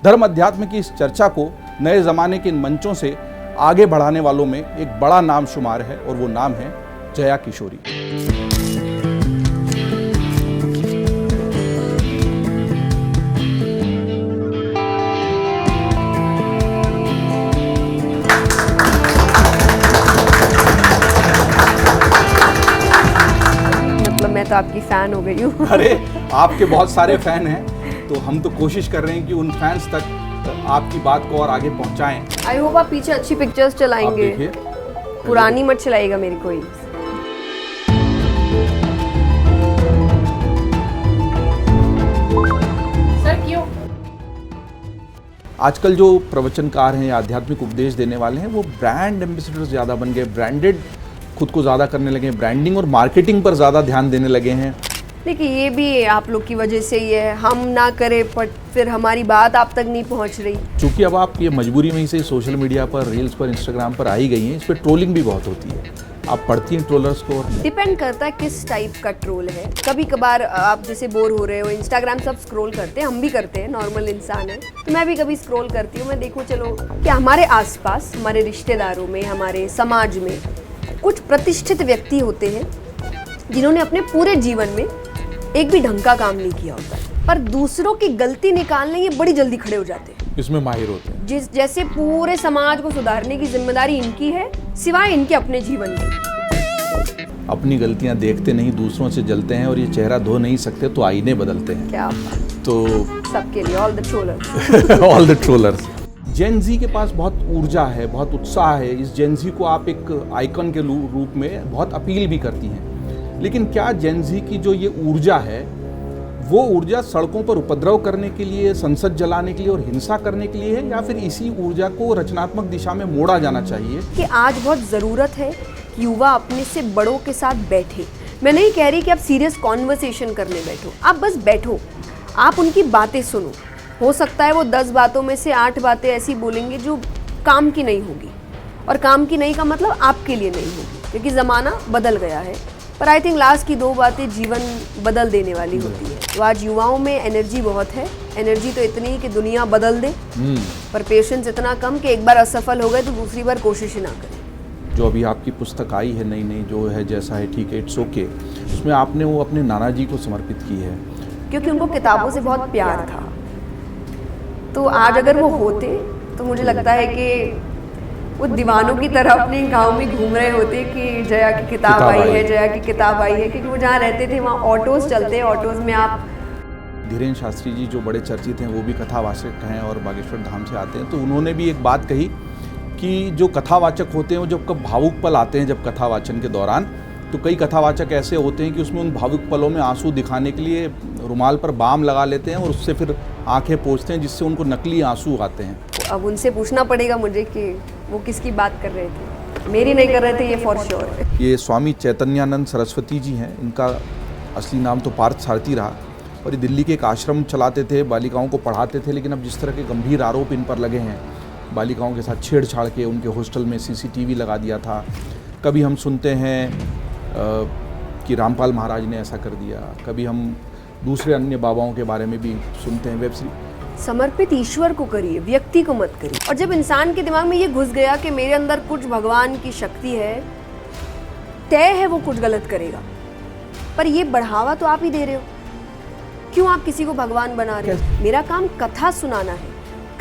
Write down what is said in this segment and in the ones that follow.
धर्म अध्यात्म की इस चर्चा को नए ज़माने के इन मंचों से आगे बढ़ाने वालों में एक बड़ा नाम शुमार है और वो नाम है जया किशोरी। मतलब मैं तो आपकी फैन हो गई हूँ। अरे आपके बहुत सारे फैन हैं, तो हम तो कोशिश कर रहे हैं कि उन फैंस तक आपकी बात को और आगे पहुंचाएं। आई होप आप पीछे अच्छी पिक्चर्स आप चलाएंगे, देखिए, पुरानी मत चलाएगा मेरी कोई। सर क्यों? आजकल जो प्रवचनकार हैं या आध्यात्मिक उपदेश देने वाले हैं वो ब्रांड एम्बेसडर ज़्यादा बन गए, ब्रांडेड खुद को ज़्यादा करने लगे हैं, ब्रांडिंग और मार्केटिंग पर ज़्यादा ध्यान देने लगे हैं। देखिए ये भी आप लोग की वजह से ही है, हम ना करें पर फिर हमारी बात आप तक नहीं पहुंच रही। क्योंकि अब आप ये मजबूरी में ही से सोशल मीडिया पर, रील्स पर, इंस्टाग्राम पर आ ही गई हैं, इस पर ट्रोलिंग भी बहुत होती है। आप पढ़ती हैं ट्रोलर्स को? डिपेंड करता है किस टाइप का ट्रोल है। कभी कभार आप जैसे बोर हो रहे हो, इंस्टाग्राम सब स्क्रॉल करते हैं, हम भी करते हैं, नॉर्मल इंसान है, तो मैं भी कभी स्क्रॉल करती हूँ। मैं देखूँ चलो कि हमारे आसपास, हमारे रिश्तेदारों में, हमारे समाज में कुछ प्रतिष्ठित व्यक्ति होते हैं जिन्होंने अपने पूरे जीवन में एक भी ढंग का काम नहीं किया होता, पर दूसरों की गलती निकालने ये बड़ी जल्दी खड़े हो जाते हैं, इसमें माहिर होते हैं। जैसे पूरे समाज को सुधारने की जिम्मेदारी इनकी है, सिवाय इनके अपने जीवन की। अपनी गलतियां देखते नहीं, दूसरों से जलते हैं, और ये चेहरा धो नहीं सकते तो आईने बदलते हैं। क्या तो सबके लिए all the trollers. All the trollers. Gen Z के पास बहुत ऊर्जा है, बहुत उत्साह है। इस जेन जी को आप एक आइकन के रूप में बहुत अपील भी करती हैं, लेकिन क्या जेन जी की जो ये ऊर्जा है वो ऊर्जा सड़कों पर उपद्रव करने के लिए, संसद जलाने के लिए और हिंसा करने के लिए है, या फिर इसी ऊर्जा को रचनात्मक दिशा में मोड़ा जाना चाहिए? कि आज बहुत ज़रूरत है कि युवा अपने से बड़ों के साथ बैठे। मैं नहीं कह रही कि आप सीरियस कॉन्वर्सेशन करने बैठो, आप बस बैठो, आप उनकी बातें सुनो। हो सकता है वो 10 बातों में से 8 बातें ऐसी बोलेंगे जो काम की नहीं होगी, और काम की नहीं का मतलब आपके लिए नहीं होगी, क्योंकि ज़माना बदल गया है। पर आई थिंक लास्ट की 2 बातें जीवन बदल देने वाली होती है। तो आज युवाओं में एनर्जी बहुत है, एनर्जी तो इतनी कि दुनिया बदल दे, पर पेशेंस इतना कम कि एक बार असफल हो गए तो दूसरी बार कोशिश ही ना करें। जो अभी आपकी पुस्तक आई है नई नई, जो है जैसा है ठीक है, इट्स ओके, उसमें आपने वो अपने नाना जी को समर्पित की है, क्योंकि उनको किताबों से बहुत प्यार था। तो आज अगर वो होते तो मुझे लगता है कि वो दीवानों की तरह अपने गांव में घूम रहे होते कि जया की किताब आई है, जया की किताब आई है, क्योंकि वो जहाँ रहते थे वहाँ ऑटोज चलते हैं, ऑटोज में आप। धीरेन्द्र शास्त्री जी जो बड़े चर्चित हैं, वो भी कथावाचक हैं और बागेश्वर धाम से आते हैं, तो उन्होंने भी एक बात कही कि जो कथावाचक होते हैं वो जब कब भावुक पल आते हैं जब कथावाचन के दौरान, तो कई कथावाचक ऐसे होते हैं कि उसमें उन भावुक पलों में आंसू दिखाने के लिए रुमाल पर बाम लगा लेते हैं और उससे फिर आंखें पोंछते हैं, जिससे उनको नकली आंसू आते हैं। अब उनसे पूछना पड़ेगा मुझे कि वो किसकी बात कर रहे थे, मेरी नहीं कर रहे थे, ये फॉर श्योर। ये स्वामी चैतन्यानंद सरस्वती जी हैं, इनका असली नाम तो पार्थ सारथी रहा, और ये दिल्ली के एक आश्रम चलाते थे, बालिकाओं को पढ़ाते थे। लेकिन अब जिस तरह के गंभीर आरोप इन पर लगे हैं, बालिकाओं के साथ छेड़छाड़ के उनके हॉस्टल में CCTV लगा दिया था, कभी हम सुनते हैं कि रामपाल महाराज ने ऐसा कर दिया, कभी हम दूसरे अन्य बाबाओं के बारे में भी सुनते हैं। वेब सीरीज समर्पित ईश्वर को करिए, व्यक्ति को मत करिए। और जब इंसान के दिमाग में ये घुस गया कि मेरे अंदर कुछ भगवान की शक्ति है, तय है वो कुछ गलत करेगा, पर ये बढ़ावा तो आप ही दे रहे हो। क्यों आप किसी को भगवान बना रहे हो? मेरा काम कथा सुनाना है,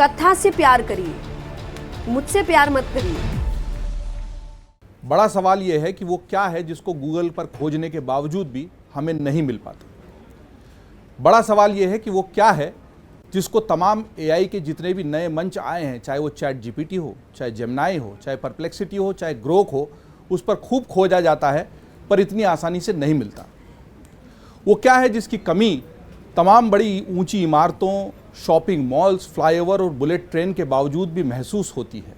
कथा से प्यार करिए, मुझसे प्यार मत करिए। बड़ा सवाल यह है कि वो क्या है जिसको गूगल पर खोजने के बावजूद भी हमें नहीं मिल पाता। बड़ा सवाल यह है कि वो क्या है जिसको तमाम AI के जितने भी नए मंच आए हैं, चाहे वो ChatGPT हो, चाहे जेमिनी हो, चाहे परप्लेक्सिटी हो, चाहे ग्रोक हो, उस पर खूब खोजा जाता है पर इतनी आसानी से नहीं मिलता। वो क्या है जिसकी कमी तमाम बड़ी ऊंची इमारतों, शॉपिंग मॉल्स, फ्लाईओवर और बुलेट ट्रेन के बावजूद भी महसूस होती है?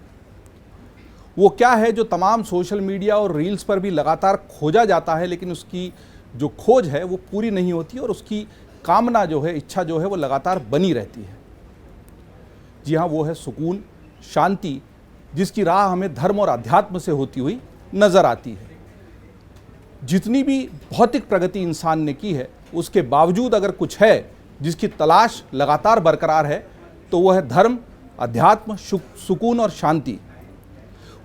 वो क्या है जो तमाम सोशल मीडिया और रील्स पर भी लगातार खोजा जाता है, लेकिन उसकी जो खोज है वो पूरी नहीं होती और उसकी कामना जो है, इच्छा जो है, वो लगातार बनी रहती है? जी हाँ, वो है सुकून, शांति, जिसकी राह हमें धर्म और अध्यात्म से होती हुई नजर आती है। जितनी भी भौतिक प्रगति इंसान ने की है, उसके बावजूद अगर कुछ है जिसकी तलाश लगातार बरकरार है, तो वह है धर्म, अध्यात्म, सुकून और शांति।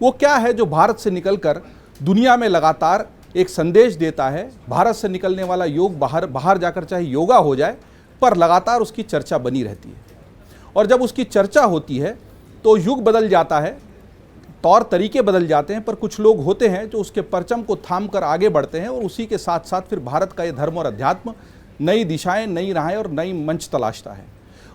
वो क्या है जो भारत से निकलकर दुनिया में लगातार एक संदेश देता है। भारत से निकलने वाला योग बाहर जाकर चाहे योगा हो जाए, पर लगातार उसकी चर्चा बनी रहती है। और जब उसकी चर्चा होती है तो युग बदल जाता है, तौर तरीके बदल जाते हैं, पर कुछ लोग होते हैं जो उसके परचम को थाम कर आगे बढ़ते हैं और उसी के साथ साथ फिर भारत का ये धर्म और अध्यात्म नई दिशाएं, नई राहें और नई मंच तलाशता है।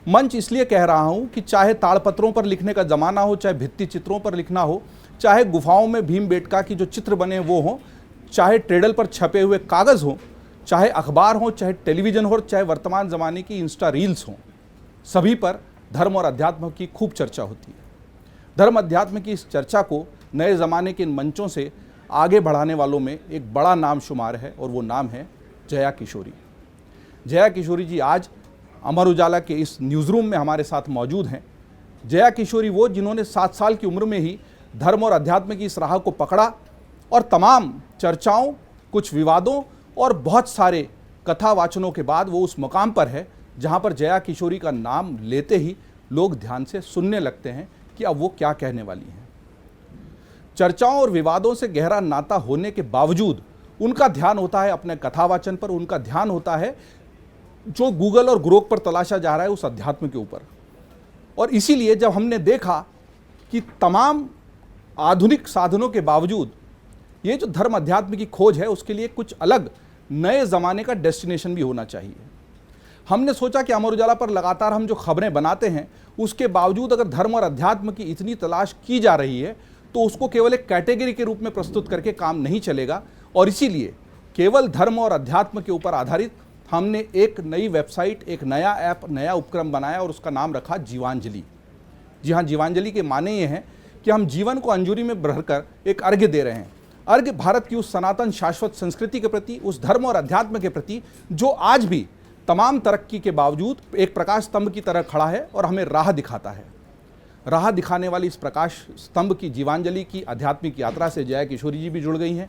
मंच इसलिए कह रहा हूं कि चाहे ताड़पत्रों पर लिखने का ज़माना हो, चाहे भित्ति चित्रों पर लिखना हो, चाहे गुफाओं में भीमबेटका की जो चित्र बने वो हों, चाहे ट्रेडल पर छपे हुए कागज़ हों, चाहे अखबार हो, चाहे टेलीविज़न हो, चाहे वर्तमान ज़माने की इंस्टा रील्स हों, सभी पर धर्म और अध्यात्म की खूब चर्चा होती है। धर्म अध्यात्म की इस चर्चा को नए ज़माने के इन मंचों से आगे बढ़ाने वालों में एक बड़ा नाम शुमार है और वो नाम है जया किशोरी। जया किशोरी जी आज अमर उजाला के इस न्यूज़ रूम में हमारे साथ मौजूद हैं। जया किशोरी वो जिन्होंने 7 साल की उम्र में ही धर्म और अध्यात्म की इस राह को पकड़ा और तमाम चर्चाओं, कुछ विवादों और बहुत सारे कथावाचनों के बाद वो उस मुकाम पर है जहाँ पर जया किशोरी का नाम लेते ही लोग ध्यान से सुनने लगते हैं कि अब वो क्या कहने वाली हैं। चर्चाओं और विवादों से गहरा नाता होने के बावजूद उनका ध्यान होता है अपने कथावाचन पर, उनका ध्यान होता है जो गूगल और ग्रोक पर तलाशा जा रहा है उस अध्यात्म के ऊपर। और इसीलिए जब हमने देखा कि तमाम आधुनिक साधनों के बावजूद ये जो धर्म अध्यात्म की खोज है उसके लिए कुछ अलग नए ज़माने का डेस्टिनेशन भी होना चाहिए, हमने सोचा कि अमर उजाला पर लगातार हम जो खबरें बनाते हैं उसके बावजूद अगर धर्म और अध्यात्म की इतनी तलाश की जा रही है तो उसको केवल एक कैटेगरी के रूप में प्रस्तुत करके काम नहीं चलेगा। और इसीलिए केवल धर्म और अध्यात्म के ऊपर आधारित हमने एक नई वेबसाइट, एक नया ऐप, नया उपक्रम बनाया और उसका नाम रखा जीवांजलि। जी हाँ, जीवांजलि के माने ये हैं कि हम जीवन को अंजूरी में भरकर एक अर्घ्य दे रहे हैं। अर्घ्य भारत की उस सनातन शाश्वत संस्कृति के प्रति, उस धर्म और अध्यात्म के प्रति जो आज भी तमाम तरक्की के बावजूद एक प्रकाश स्तंभ की तरह खड़ा है और हमें राह दिखाता है। राह दिखाने वाली इस प्रकाश स्तंभ की जीवांजलि की आध्यात्मिक यात्रा से जया किशोरी जी भी जुड़ गई हैं।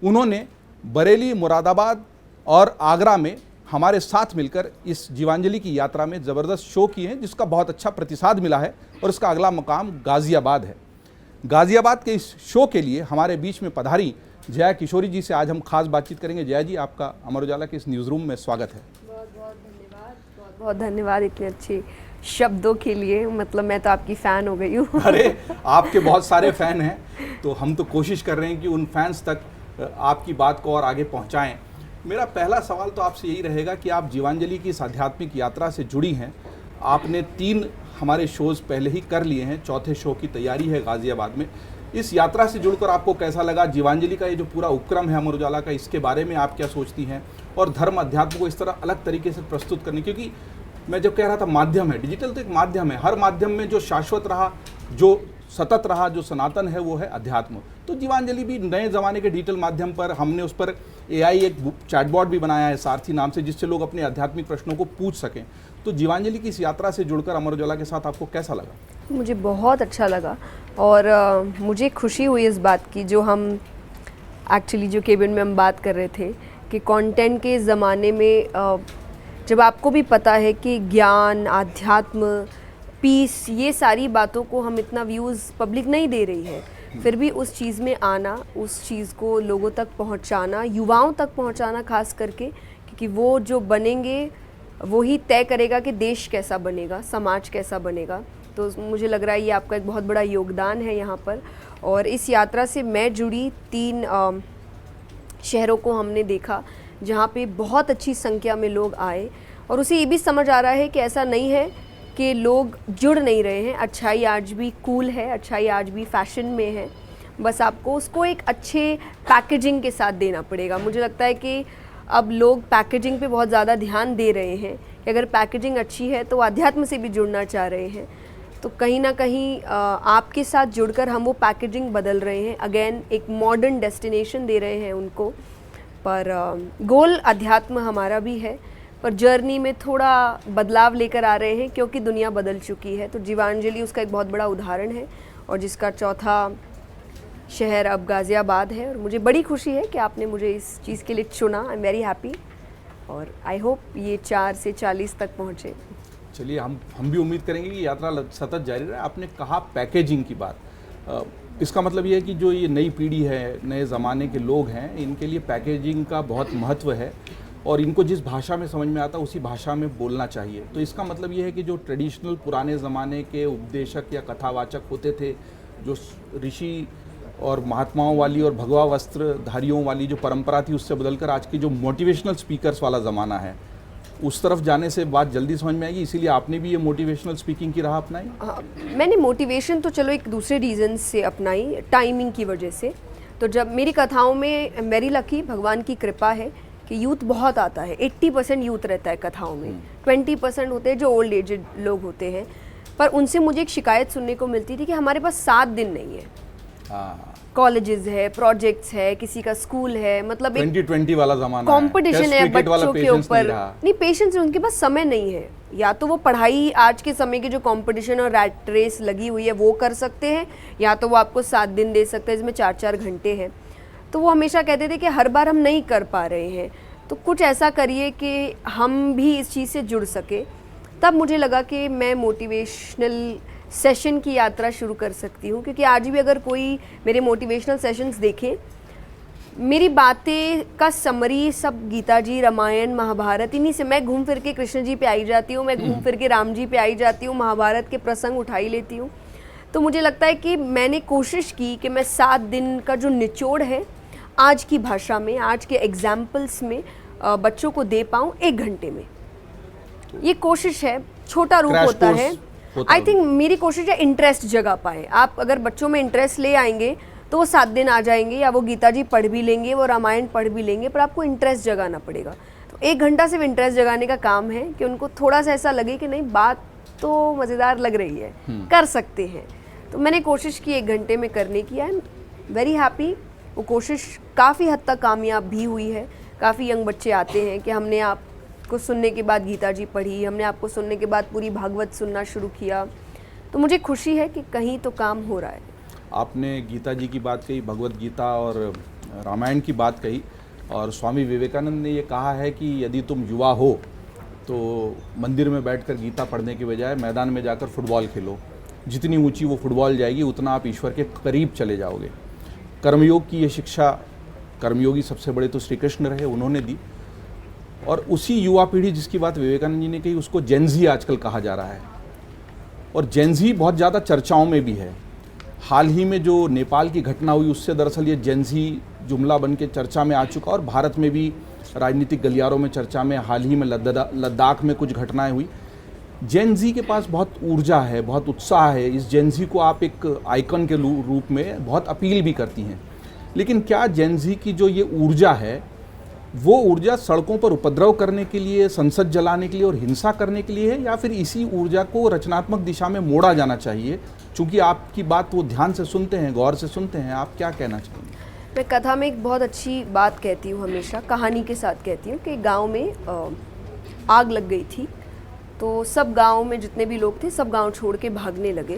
उन्होंने बरेली, मुरादाबाद और आगरा में हमारे साथ मिलकर इस जीवांजलि की यात्रा में ज़बरदस्त शो किए हैं जिसका बहुत अच्छा प्रतिसाद मिला है और इसका अगला मुकाम गाज़ियाबाद है। गाज़ियाबाद के इस शो के लिए हमारे बीच में पधारी जया किशोरी जी से आज हम खास बातचीत करेंगे। जया जी, आपका अमर उजाला के इस न्यूज़ रूम में स्वागत है। बहुत बहुत धन्यवाद इतने अच्छे शब्दों के लिए। मतलब मैं तो आपकी फ़ैन हो गई हूँ। अरे, आपके बहुत सारे फ़ैन हैं, तो हम तो कोशिश कर रहे हैं कि उन फैंस तक आपकी बात को और आगे पहुँचाएँ। मेरा पहला सवाल तो आपसे यही रहेगा कि आप जीवांजलि की इस आध्यात्मिक यात्रा से जुड़ी हैं। आपने 3 हमारे शोज़ पहले ही कर लिए हैं, चौथे शो की तैयारी है गाज़ियाबाद में। इस यात्रा से जुड़कर आपको कैसा लगा? जीवांजलि का ये जो पूरा उपक्रम है अमर उजाला का, इसके बारे में आप क्या सोचती हैं? और धर्म अध्यात्म को इस तरह अलग तरीके से प्रस्तुत करने, क्योंकि मैं जब कह रहा था माध्यम है, डिजिटल तो एक माध्यम है, हर माध्यम में जो शाश्वत रहा, जो सतत रहा, जो सनातन है वो है अध्यात्म। तो जीवांजलि भी नए ज़माने के डिजिटल माध्यम पर हमने उस पर AI एक चैटबॉट भी बनाया है सारथी नाम से, जिससे लोग अपने आध्यात्मिक प्रश्नों को पूछ सकें। तो जीवांजलि की इस यात्रा से जुड़कर अमर उजाला के साथ आपको कैसा लगा? मुझे बहुत अच्छा लगा और मुझे खुशी हुई इस बात की, जो हम एक्चुअली जो केबिन में हम बात कर रहे थे कि कंटेंट के ज़माने में जब आपको भी पता है कि ज्ञान, आध्यात्म, पीस, ये सारी बातों को हम इतना व्यूज़ पब्लिक नहीं दे रही है, फिर भी उस चीज़ में आना, उस चीज़ को लोगों तक पहुंचाना, युवाओं तक पहुंचाना खास करके, क्योंकि वो जो बनेंगे वो ही तय करेगा कि देश कैसा बनेगा, समाज कैसा बनेगा। तो मुझे लग रहा है ये आपका एक बहुत बड़ा योगदान है यहाँ पर। और इस यात्रा से मैं जुड़ी 3 शहरों को हमने देखा जहाँ पे बहुत अच्छी संख्या में लोग आए, और उसे ये भी समझ आ रहा है कि ऐसा नहीं है कि लोग जुड़ नहीं रहे हैं। अच्छाई आज भी कूल है, अच्छाई आज भी फैशन में है, बस आपको उसको एक अच्छे पैकेजिंग के साथ देना पड़ेगा। मुझे लगता है कि अब लोग पैकेजिंग पे बहुत ज़्यादा ध्यान दे रहे हैं कि अगर पैकेजिंग अच्छी है तो अध्यात्म से भी जुड़ना चाह रहे हैं। तो कहीं ना कहीं आपके साथ जुड़कर हम वो पैकेजिंग बदल रहे हैं, अगेन एक मॉडर्न डेस्टिनेशन दे रहे हैं उनको। पर गोल अध्यात्म हमारा भी है, पर जर्नी में थोड़ा बदलाव लेकर आ रहे हैं क्योंकि दुनिया बदल चुकी है। तो जीवांजलि उसका एक बहुत बड़ा उदाहरण है, और जिसका चौथा शहर अब गाज़ियाबाद है। और मुझे बड़ी खुशी है कि आपने मुझे इस चीज़ के लिए चुना। आई एम वेरी हैप्पी, और आई होप ये 4 से 40 तक पहुँचे। चलिए, हम भी उम्मीद करेंगे कि यात्रा सतत जारी रहे। आपने कहा पैकेजिंग की बात, इसका मतलब ये है कि जो ये नई पीढ़ी है, नए ज़माने के लोग हैं, इनके लिए पैकेजिंग का बहुत महत्व है और इनको जिस भाषा में समझ में आता है उसी भाषा में बोलना चाहिए। तो इसका मतलब ये है कि जो ट्रेडिशनल पुराने ज़माने के उपदेशक या कथावाचक होते थे, जो ऋषि और महात्माओं वाली और भगवा वस्त्र धारियों वाली जो परंपरा थी, उससे बदलकर आज की जो मोटिवेशनल स्पीकर्स वाला ज़माना है, उस तरफ जाने से बात जल्दी समझ में आएगी। इसीलिए आपने भी ये मोटिवेशनल स्पीकिंग की राह अपनाई। मैंने मोटिवेशन तो चलो एक दूसरे रीज़न से अपनाई, टाइमिंग की वजह से। तो जब मेरी कथाओं में वेरी लकी, भगवान की कृपा है कि यूथ बहुत आता है। 80% यूथ रहता है कथाओं में, 20% होते हैं जो ओल्ड एजेड लोग होते हैं। पर उनसे मुझे एक शिकायत सुनने को मिलती थी कि हमारे पास 7 दिन नहीं है। कॉलेजेस है, प्रोजेक्ट्स है, किसी का स्कूल है, मतलब 2020 वाला जमाना है, कंपटीशन है बच्चों के ऊपर। नहीं, पेशेंस, उनके पास समय नहीं है। या तो वो पढ़ाई, आज के समय की जो कंपटीशन और रैट रेस लगी हुई है वो कर सकते हैं, या तो वो आपको 7 दिन दे सकते हैं जिसमें 4-4 घंटे हैं। तो वो हमेशा कहते थे कि हर बार हम नहीं कर पा रहे हैं, तो कुछ ऐसा करिए कि हम भी इस चीज़ से जुड़ सके। तब मुझे लगा कि मैं मोटिवेशनल सेशन की यात्रा शुरू कर सकती हूँ, क्योंकि आज भी अगर कोई मेरे मोटिवेशनल सेशंस देखे, मेरी बातें का समरी सब गीता जी, रामायण, महाभारत, इन्हीं से मैं घूम फिर के कृष्ण जी पे आई जाती हूँ, मैं घूम फिर के राम जी पे आई जाती हूँ, महाभारत के प्रसंग उठाई लेती हूँ। तो मुझे लगता है कि मैंने कोशिश की कि मैं 7 दिन का जो निचोड़ है आज की भाषा में, आज के एग्जाम्पल्स में बच्चों को दे पाऊँ 1 घंटे में। ये कोशिश है, छोटा रूप होता है। आई थिंक मेरी कोशिश है इंटरेस्ट जगा पाए। आप अगर बच्चों में इंटरेस्ट ले आएंगे तो वो 7 दिन आ जाएंगे, या वो गीता जी पढ़ भी लेंगे, वो रामायण पढ़ भी लेंगे, पर आपको इंटरेस्ट जगाना पड़ेगा। तो 1 घंटा सिर्फ इंटरेस्ट जगाने का काम है कि उनको थोड़ा सा ऐसा लगे कि नहीं, बात तो मज़ेदार लग रही है, कर सकते हैं। तो मैंने कोशिश की 1 घंटे में करने की। I am very happy. वो कोशिश काफ़ी हद तक कामयाब भी हुई है। काफ़ी यंग बच्चे आते हैं कि हमने आपको सुनने के बाद गीता जी पढ़ी, हमने आपको सुनने के बाद पूरी भागवत सुनना शुरू किया। तो मुझे खुशी है कि कहीं तो काम हो रहा है। आपने गीता जी की बात कही, भगवत गीता और रामायण की बात कही, और स्वामी विवेकानंद ने ये कहा है कि यदि तुम युवा हो तो मंदिर में बैठकर गीता पढ़ने के बजाय मैदान में जाकर फुटबॉल खेलो। जितनी ऊंची वो फुटबॉल जाएगी उतना आप ईश्वर के करीब चले जाओगे। कर्मयोग की ये शिक्षा, कर्मयोगी सबसे बड़े तो श्री कृष्ण रहे, उन्होंने दी। और उसी युवा पीढ़ी जिसकी बात विवेकानंद जी ने कही, उसको जेनजी आजकल कहा जा रहा है, और जेनजी बहुत ज़्यादा चर्चाओं में भी है। हाल ही में जो नेपाल की घटना हुई, उससे दरअसल ये जेनजी जुमला बन के चर्चा में आ चुका, और भारत में भी राजनीतिक गलियारों में चर्चा में, हाल ही में लद्दाख में कुछ घटनाएं हुई। जेनजी के पास बहुत ऊर्जा है, बहुत उत्साह है। इस जेनजी को आप एक आइकन के रूप में बहुत अपील भी करती हैं। लेकिन क्या जेनजी की जो ये ऊर्जा है, वो ऊर्जा सड़कों पर उपद्रव करने के लिए, संसद जलाने के लिए और हिंसा करने के लिए है, या फिर इसी ऊर्जा को रचनात्मक दिशा में मोड़ा जाना चाहिए? चूँकि आपकी बात वो ध्यान से सुनते हैं, गौर से सुनते हैं, आप क्या कहना चाहेंगे? मैं कथा में एक बहुत अच्छी बात कहती हूँ, हमेशा कहानी के साथ कहती हूँ कि गांव में आग लग गई थी। तो सब गांव में जितने भी लोग थे, सब गांव छोड़ के भागने लगे,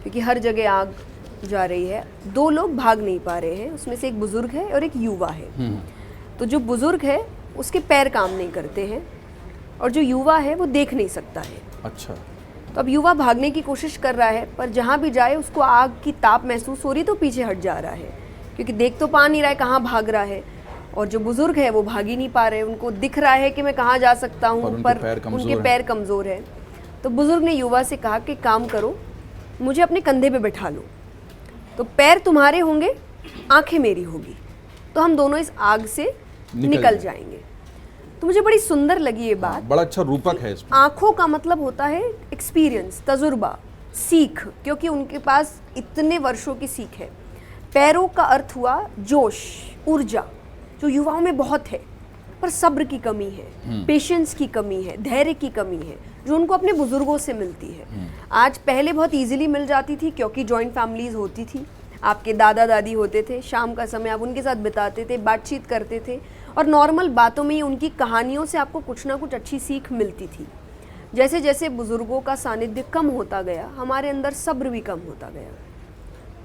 क्योंकि हर जगह आग जा रही है। 2 लोग भाग नहीं पा रहे हैं, उसमें से एक बुजुर्ग है और एक युवा है। तो जो बुजुर्ग है उसके पैर काम नहीं करते हैं, और जो युवा है वो देख नहीं सकता है। अच्छा। तो अब युवा भागने की कोशिश कर रहा है, पर जहाँ भी जाए उसको आग की ताप महसूस हो रही, तो पीछे हट जा रहा है, क्योंकि देख तो पा नहीं रहा है कहाँ भाग रहा है। और जो बुजुर्ग है वो भाग ही नहीं पा रहे, उनको दिख रहा है कि मैं कहाँ जा सकता हूँ, पर उनके पैर कमज़ोर है। तो बुजुर्ग ने युवा से कहा कि काम करो, मुझे अपने कंधे पे बैठा लो, तो पैर तुम्हारे होंगे, आंखें मेरी होगी, तो हम दोनों इस आग से निकल जाएंगे। तो मुझे बड़ी सुंदर लगी ये बात। बड़ा अच्छा रूपक है इसमें। आंखों का मतलब होता है एक्सपीरियंस, तजुर्बा, सीख, क्योंकि उनके पास इतने वर्षों की सीख है। पैरों का अर्थ हुआ जोश, ऊर्जा, जो युवाओं में बहुत है, पर सब्र की कमी है, पेशेंस की कमी है, धैर्य की कमी है, जो उनको अपने बुजुर्गों से मिलती है। आज पहले बहुत इजीली मिल जाती थी, क्योंकि जॉइंट फैमिलीज होती थी, आपके दादा दादी होते थे, शाम का समय आप उनके साथ बिताते थे, बातचीत करते थे, और नॉर्मल बातों में ही, उनकी कहानियों से आपको कुछ ना कुछ अच्छी सीख मिलती थी। जैसे जैसे बुजुर्गों का सानिध्य कम होता गया, हमारे अंदर सब्र भी कम होता गया।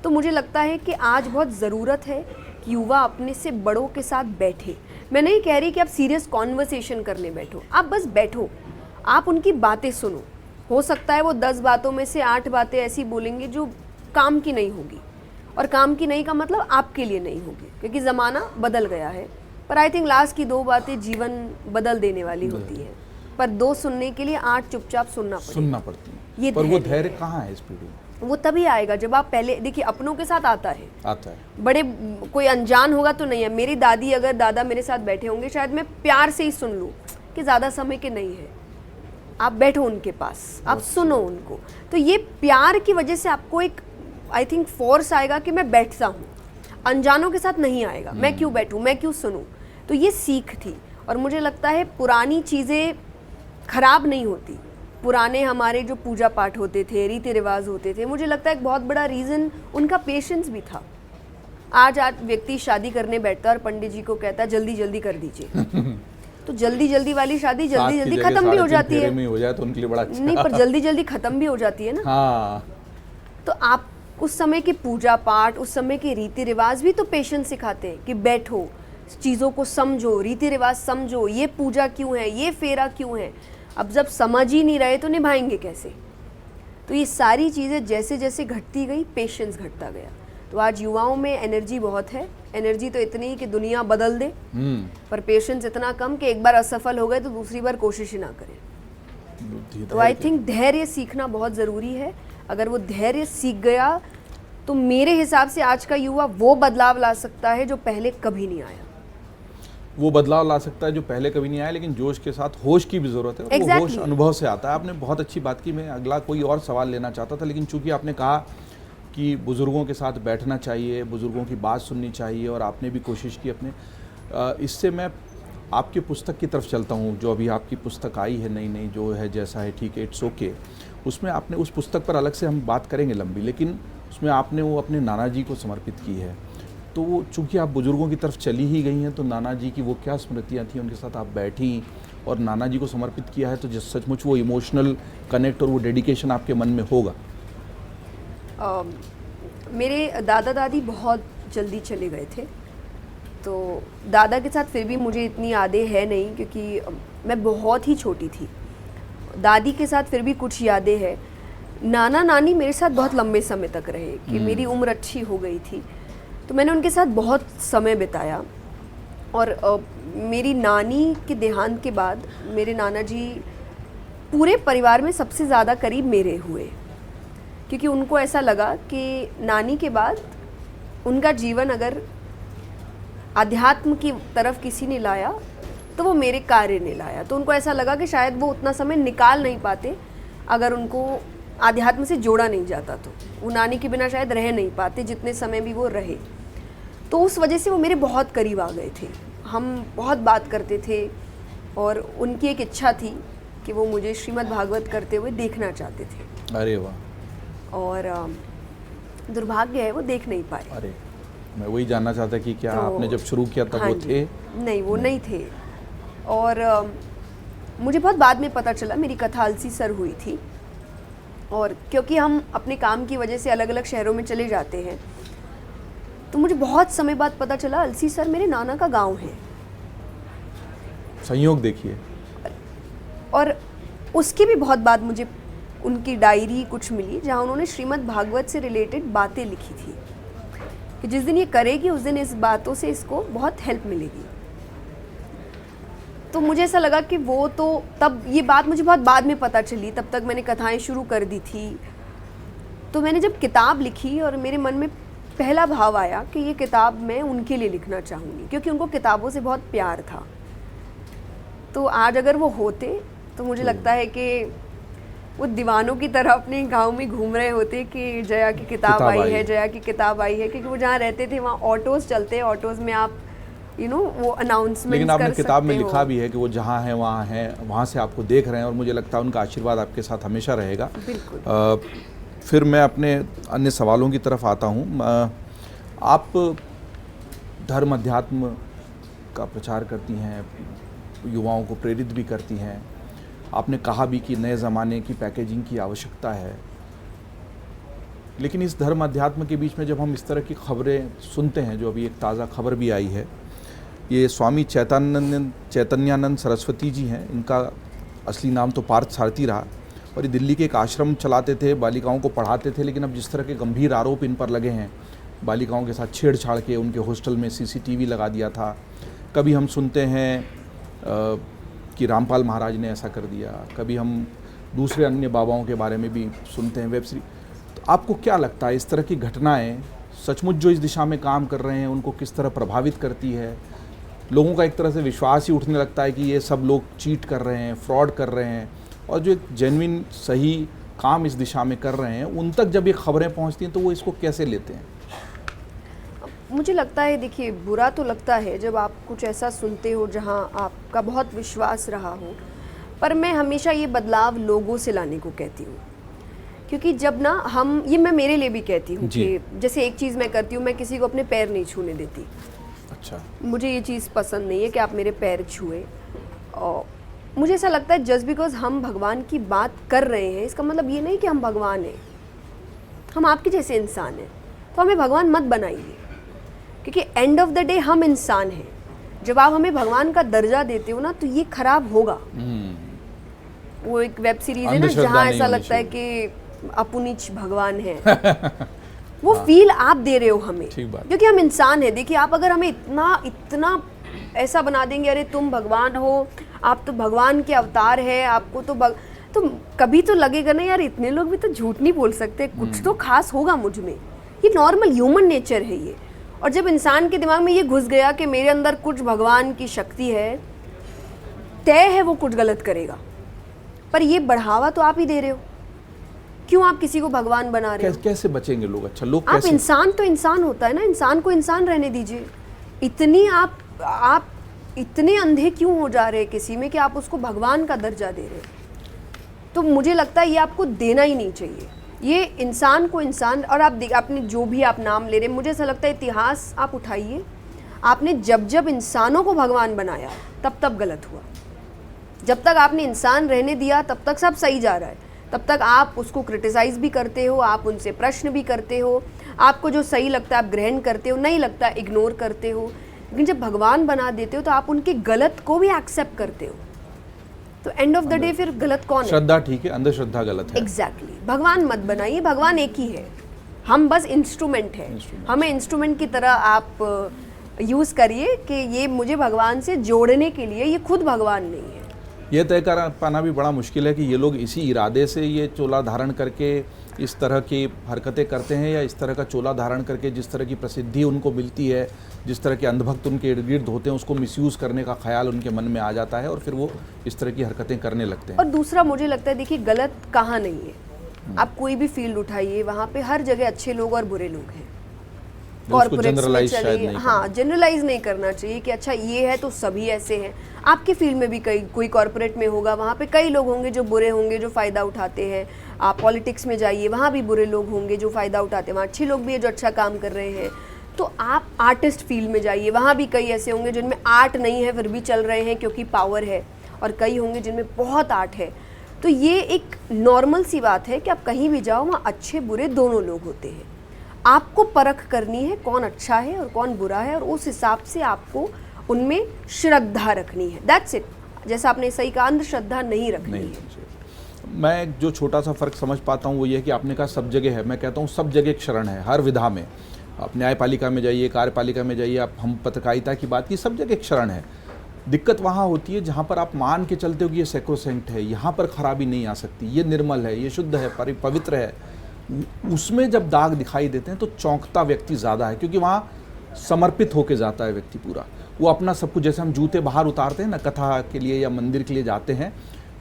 तो मुझे लगता है कि आज बहुत ज़रूरत है कि युवा अपने से बड़ों के साथ बैठे। मैं नहीं कह रही कि आप सीरियस कॉन्वर्सेशन करने बैठो, आप बस बैठो, आप उनकी बातें सुनो, हो सकता है वो 10 बातों में से 8 बातें ऐसी बोलेंगे जो काम की नहीं होगी, और काम की नहीं का मतलब आपके लिए नहीं होगी, क्योंकि ज़माना बदल गया है। पर आई थिंक लास्ट की 2 बातें जीवन बदल देने वाली होती है, पर 2 सुनने के लिए 8 चुपचाप सुनना पड़ती है। ये पर वो धैर्य कहाँ है इस पीढ़ी में? वो तभी आएगा जब आप पहले देखिए, अपनों के साथ आता है, बड़े कोई अनजान होगा तो नहीं है। मेरी दादी अगर दादा मेरे साथ बैठे होंगे, शायद मैं प्यार से ही सुन लूँ कि ज़्यादा समय के नहीं है, आप बैठो उनके पास, आप सुनो उनको। तो ये प्यार की वजह से आपको एक आई थिंक फोर्स आएगा कि मैं बैठता हूँ, अनजानों के साथ नहीं आएगा। मैं क्यों बैठूँ, मैं क्यों सुनूँ। तो ये सीख थी, और मुझे लगता है पुरानी चीज़ें खराब नहीं होती। पुराने हमारे जो पूजा पाठ होते थे, रीति रिवाज होते थे, मुझे लगता है एक बहुत बड़ा रीज़न उनका पेशेंस भी था। आज व्यक्ति शादी करने बैठता है और पंडित जी को कहता है जल्दी जल्दी कर दीजिए तो जल्दी जल्दी वाली शादी जल्दी जल्दी खत्म भी हो जाती है। में हो जाए तो उनके लिए बड़ा अच्छा। नहीं, पर जल्दी जल्दी खत्म भी हो जाती है ना। हाँ। तो आप उस समय के पूजा पाठ, उस समय के रीति रिवाज भी तो पेशेंस सिखाते हैं कि बैठो, चीज़ों को समझो, रीति रिवाज समझो, ये पूजा क्यों है, ये फेरा क्यों है। अब जब समझ ही नहीं रहे तो निभाएंगे कैसे। तो ये सारी चीज़ें जैसे जैसे घटती गई, पेशेंस घटता गया। तो आज युवाओं में एनर्जी बहुत है, एनर्जी तो इतनी कि दुनिया बदल दे, पर पेशेंस इतना कम कि एक बार असफल हो गए तो दूसरी बार कोशिश ही ना करें। तो आई थिंक धैर्य सीखना बहुत ज़रूरी है। अगर वो धैर्य सीख गया तो मेरे हिसाब से आज का युवा वो बदलाव ला सकता है जो पहले कभी नहीं आया। वो बदलाव ला सकता है जो पहले कभी नहीं आया, लेकिन जोश के साथ होश की भी ज़रूरत है। वो होश अनुभव से आता है। आपने बहुत अच्छी बात की। मैं अगला कोई और सवाल लेना चाहता था, लेकिन चूंकि आपने कहा कि बुज़ुर्गों के साथ बैठना चाहिए, बुज़ुर्गों की बात सुननी चाहिए, और आपने भी कोशिश की अपने, इससे मैं आपकी पुस्तक की तरफ चलता हूँ। जो अभी आपकी पुस्तक आई है नई नई, जो है जैसा है ठीक है, इट्स ओके, उसमें आपने, उस पुस्तक पर अलग से हम बात करेंगे लंबी, लेकिन उसमें आपने वो अपने नाना जी को समर्पित की है। तो वो चूँकि आप बुज़ुर्गों की तरफ चली ही गई हैं, तो नाना जी की वो क्या स्मृतियाँ थी, उनके साथ आप बैठी और नाना जी को समर्पित किया है, तो जिस सचमुच वो इमोशनल कनेक्ट और वो डेडिकेशन आपके मन में होगा। मेरे दादा दादी बहुत जल्दी चले गए थे, तो दादा के साथ फिर भी मुझे इतनी यादें है नहीं, क्योंकि मैं बहुत ही छोटी थी। दादी के साथ फिर भी कुछ यादें हैं। नाना नानी मेरे साथ बहुत लंबे समय तक रहे कि मेरी उम्र अच्छी हो गई थी, तो मैंने उनके साथ बहुत समय बिताया। और मेरी नानी के देहांत के बाद मेरे नाना जी पूरे परिवार में सबसे ज़्यादा करीब मेरे हुए, क्योंकि उनको ऐसा लगा कि नानी के बाद उनका जीवन अगर अध्यात्म की तरफ किसी ने लाया तो वो मेरे कार्य ने लाया। तो उनको ऐसा लगा कि शायद वो उतना समय निकाल नहीं पाते अगर उनको आध्यात्म से जोड़ा नहीं जाता, तो वो नानी के बिना शायद रह नहीं पाते जितने समय भी वो रहे। तो उस वजह से वो मेरे बहुत करीब आ गए थे, हम बहुत बात करते थे, और उनकी एक इच्छा थी कि वो मुझे श्रीमद् भागवत करते हुए देखना चाहते थे। अरे वाह। और दुर्भाग्य है वो देख नहीं पाए। अरे, मैं वही जानना चाहता कि क्या तो, आपने जब शुरू किया तब हाँ वो थे? नहीं, वो नहीं थे। और मुझे बहुत बाद में पता चला, मेरी कथा अलसी सर हुई थी, और क्योंकि हम अपने काम की वजह से अलग अलग शहरों में चले जाते हैं, तो मुझे बहुत समय बाद पता चला अलसी सर मेरे नाना का गांव है। संयोग देखिए। और उसके भी बहुत बाद मुझे उनकी डायरी कुछ मिली, जहाँ उन्होंने श्रीमद् भागवत से रिलेटेड बातें लिखी थी कि जिस दिन ये करेगी उस दिन इस बातों से इसको बहुत हेल्प मिलेगी। तो मुझे ऐसा लगा कि वो तो, तब ये बात मुझे बहुत बाद में पता चली, तब तक मैंने कथाएं शुरू कर दी थी। तो मैंने जब किताब लिखी और मेरे मन में पहला भाव आया कि ये किताब मैं उनके लिए लिखना चाहूँगी, क्योंकि उनको किताबों से बहुत प्यार था। तो आज अगर वो होते तो मुझे लगता है कि वो दीवानों की तरह अपने गांव में घूम रहे होते कि जया की किताब आई है, जया की किताब आई है, क्योंकि वो जहाँ रहते थे वहाँ ऑटोज़ चलते हैं, ऑटोज़ में आप वो अनाउंसमेंट। लेकिन आपने किताब में लिखा भी है कि वो जहाँ है वहाँ है, वहाँ से आपको देख रहे हैं, और मुझे लगता है उनका आशीर्वाद आपके साथ हमेशा रहेगा। बिल्कुल। फिर मैं अपने अन्य सवालों की तरफ आता हूँ। आप धर्म अध्यात्म का प्रचार करती हैं, युवाओं को प्रेरित भी करती हैं। आपने कहा भी कि नए ज़माने की पैकेजिंग की आवश्यकता है, लेकिन इस धर्म अध्यात्म के बीच में जब हम इस तरह की खबरें सुनते हैं, जो अभी एक ताज़ा खबर भी आई है, ये स्वामी चैतन्यानंद सरस्वती जी हैं, इनका असली नाम तो पार्थ सारथी रहा, और ये दिल्ली के एक आश्रम चलाते थे, बालिकाओं को पढ़ाते थे, लेकिन अब जिस तरह के गंभीर आरोप इन पर लगे हैं, बालिकाओं के साथ छेड़छाड़ के उनके हॉस्टल में सीसीटीवी लगा दिया था। कभी हम सुनते हैं कि रामपाल महाराज ने ऐसा कर दिया, कभी हम दूसरे अन्य बाबाओं के बारे में भी सुनते हैं वेब सीरीज। तो आपको क्या लगता है इस तरह की घटनाएं सचमुच जो इस दिशा में काम कर रहे हैं उनको किस तरह प्रभावित करती है? लोगों का एक तरह से विश्वास ही उठने लगता है कि ये सब लोग चीट कर रहे हैं, फ्रॉड कर रहे हैं, और जो एक जेन्युइन सही काम इस दिशा में कर रहे हैं उन तक जब ये खबरें पहुंचती हैं तो वो इसको कैसे लेते हैं? मुझे लगता है, देखिए, बुरा तो लगता है जब आप कुछ ऐसा सुनते हो जहां आपका बहुत विश्वास रहा हो, पर मैं हमेशा ये बदलाव लोगों से लाने को कहती हूँ। क्योंकि जब ना हम, ये मैं मेरे लिए भी कहती हूँ कि जैसे एक चीज़ मैं करती हूँ, मैं किसी को अपने पैर नहीं छूने देती। अच्छा, मुझे ये चीज़ पसंद नहीं है कि आप मेरे पैर छुए। और मुझे ऐसा लगता है जस्ट बिकॉज हम भगवान की बात कर रहे हैं इसका मतलब ये नहीं कि हम भगवान हैं। हम आपके जैसे इंसान हैं, तो हमें भगवान मत बनाइए, क्योंकि एंड ऑफ द डे हम इंसान हैं। जब आप हमें भगवान का दर्जा देते हो ना तो ये खराब होगा। वो एक वेब सीरीज है ना जहाँ ऐसा लगता है कि अपुनिच भगवान है। वो फील आप दे रहे हो हमें, क्योंकि हम इंसान हैं। देखिए, आप अगर हमें इतना ऐसा बना देंगे, अरे तुम भगवान हो, आप तो भगवान के अवतार है, आपको तो कभी तो लगेगा ना यार, इतने लोग भी तो झूठ नहीं बोल सकते, कुछ तो खास होगा मुझ में। ये नॉर्मल ह्यूमन नेचर है ये। और जब इंसान के दिमाग में ये घुस गया कि मेरे अंदर कुछ भगवान की शक्ति है, तय है वो कुछ गलत करेगा। पर ये बढ़ावा तो आप ही दे रहे हो। क्यों आप किसी को भगवान बना रहे हो? कैसे बचेंगे लोग? अच्छा, लोग आप, इंसान तो इंसान होता है ना, इंसान को इंसान रहने दीजिए। इतनी आप इतने अंधे क्यों हो जा रहे हैं किसी में कि आप उसको भगवान का दर्जा दे रहे हैं? तो मुझे लगता है ये आपको देना ही नहीं चाहिए। ये इंसान को इंसान, और आपने जो भी आप नाम ले रहे हैं, मुझे ऐसा लगता है इतिहास आप उठाइए, आपने जब इंसानों को भगवान बनाया तब गलत हुआ। जब तक आपने इंसान रहने दिया तब तक सब सही जा रहा है। तब तक आप उसको क्रिटिसाइज़ भी करते हो, आप उनसे प्रश्न भी करते हो, आपको जो सही लगता है आप ग्रहण करते हो, नहीं लगता इग्नोर करते हो। लेकिन जब भगवान बना देते हो तो आप उनके गलत को भी एक्सेप्ट करते हो। तो एंड ऑफ द डे फिर गलत कौन है? श्रद्धा ठीक है, अंधश्रद्धा गलत है। एग्जैक्टली। भगवान मत बनाइए, भगवान एक ही है, हम बस इंस्ट्रूमेंट है। हमें इंस्ट्रूमेंट की तरह आप यूज़ करिए कि ये मुझे भगवान से जोड़ने के लिए, ये खुद भगवान नहीं है। ये तय कर पाना भी बड़ा मुश्किल है कि ये लोग इसी इरादे से ये चोला धारण करके इस तरह की हरकतें करते हैं, या इस तरह का चोला धारण करके जिस तरह की प्रसिद्धि उनको मिलती है, जिस तरह के अंधभक्त उनके इर्द गिर्द होते हैं, उसको मिसयूज़ करने का ख्याल उनके मन में आ जाता है और फिर वो इस तरह की हरकतें करने लगते हैं। और दूसरा मुझे लगता है, देखिए, गलत कहाँ नहीं है। आप कोई भी फील्ड उठाइए, वहाँ पे हर जगह अच्छे लोग और बुरे लोग हैं। कॉर्पोरेट में चलिए, हाँ, जनरलाइज नहीं करना चाहिए कि अच्छा ये है तो सभी ऐसे हैं। आपके फील्ड में भी कोई कॉर्पोरेट में होगा, वहाँ पे कई लोग होंगे जो बुरे होंगे, जो फ़ायदा उठाते हैं। आप पॉलिटिक्स में जाइए, वहाँ भी बुरे लोग होंगे जो फ़ायदा उठाते हैं, वहाँ अच्छे लोग भी हैं जो अच्छा काम कर रहे हैं। तो आप आर्टिस्ट फील्ड में जाइए, वहाँ भी कई ऐसे होंगे जिनमें आर्ट नहीं है फिर भी चल रहे हैं क्योंकि पावर है, और कई होंगे जिनमें बहुत आर्ट है। तो ये एक नॉर्मल सी बात है कि आप कहीं भी जाओ, वहाँ अच्छे बुरे दोनों लोग होते हैं। आपको परख करनी है कौन अच्छा है और कौन बुरा है, और उस हिसाब से आपको उनमें श्रद्धा रखनी है। That's it. जैसा आपने सही कहा, अंधश्रद्धा नहीं रखनी है। मैं जो छोटा सा फ़र्क समझ पाता हूँ वो ये है कि आपने कहा सब जगह है, मैं कहता हूँ सब जगह एक शरण है, हर विधा में। आप न्यायपालिका में जाइए, कार्यपालिका में जाइए, आप हम पत्रकारिता की बात की, सब जगह एक शरण है। दिक्कत वहाँ होती है जहाँ पर आप मान के चलते हो कि ये सैक्रोसेंट है, यहाँ पर खराबी नहीं आ सकती, ये निर्मल है, ये शुद्ध है, पवित्र है। उसमें जब दाग दिखाई देते हैं तो चौंकता व्यक्ति ज़्यादा है, क्योंकि वहाँ समर्पित होके जाता है व्यक्ति पूरा। वो अपना सब कुछ, जैसे हम जूते बाहर उतारते हैं ना कथा के लिए या मंदिर के लिए जाते हैं,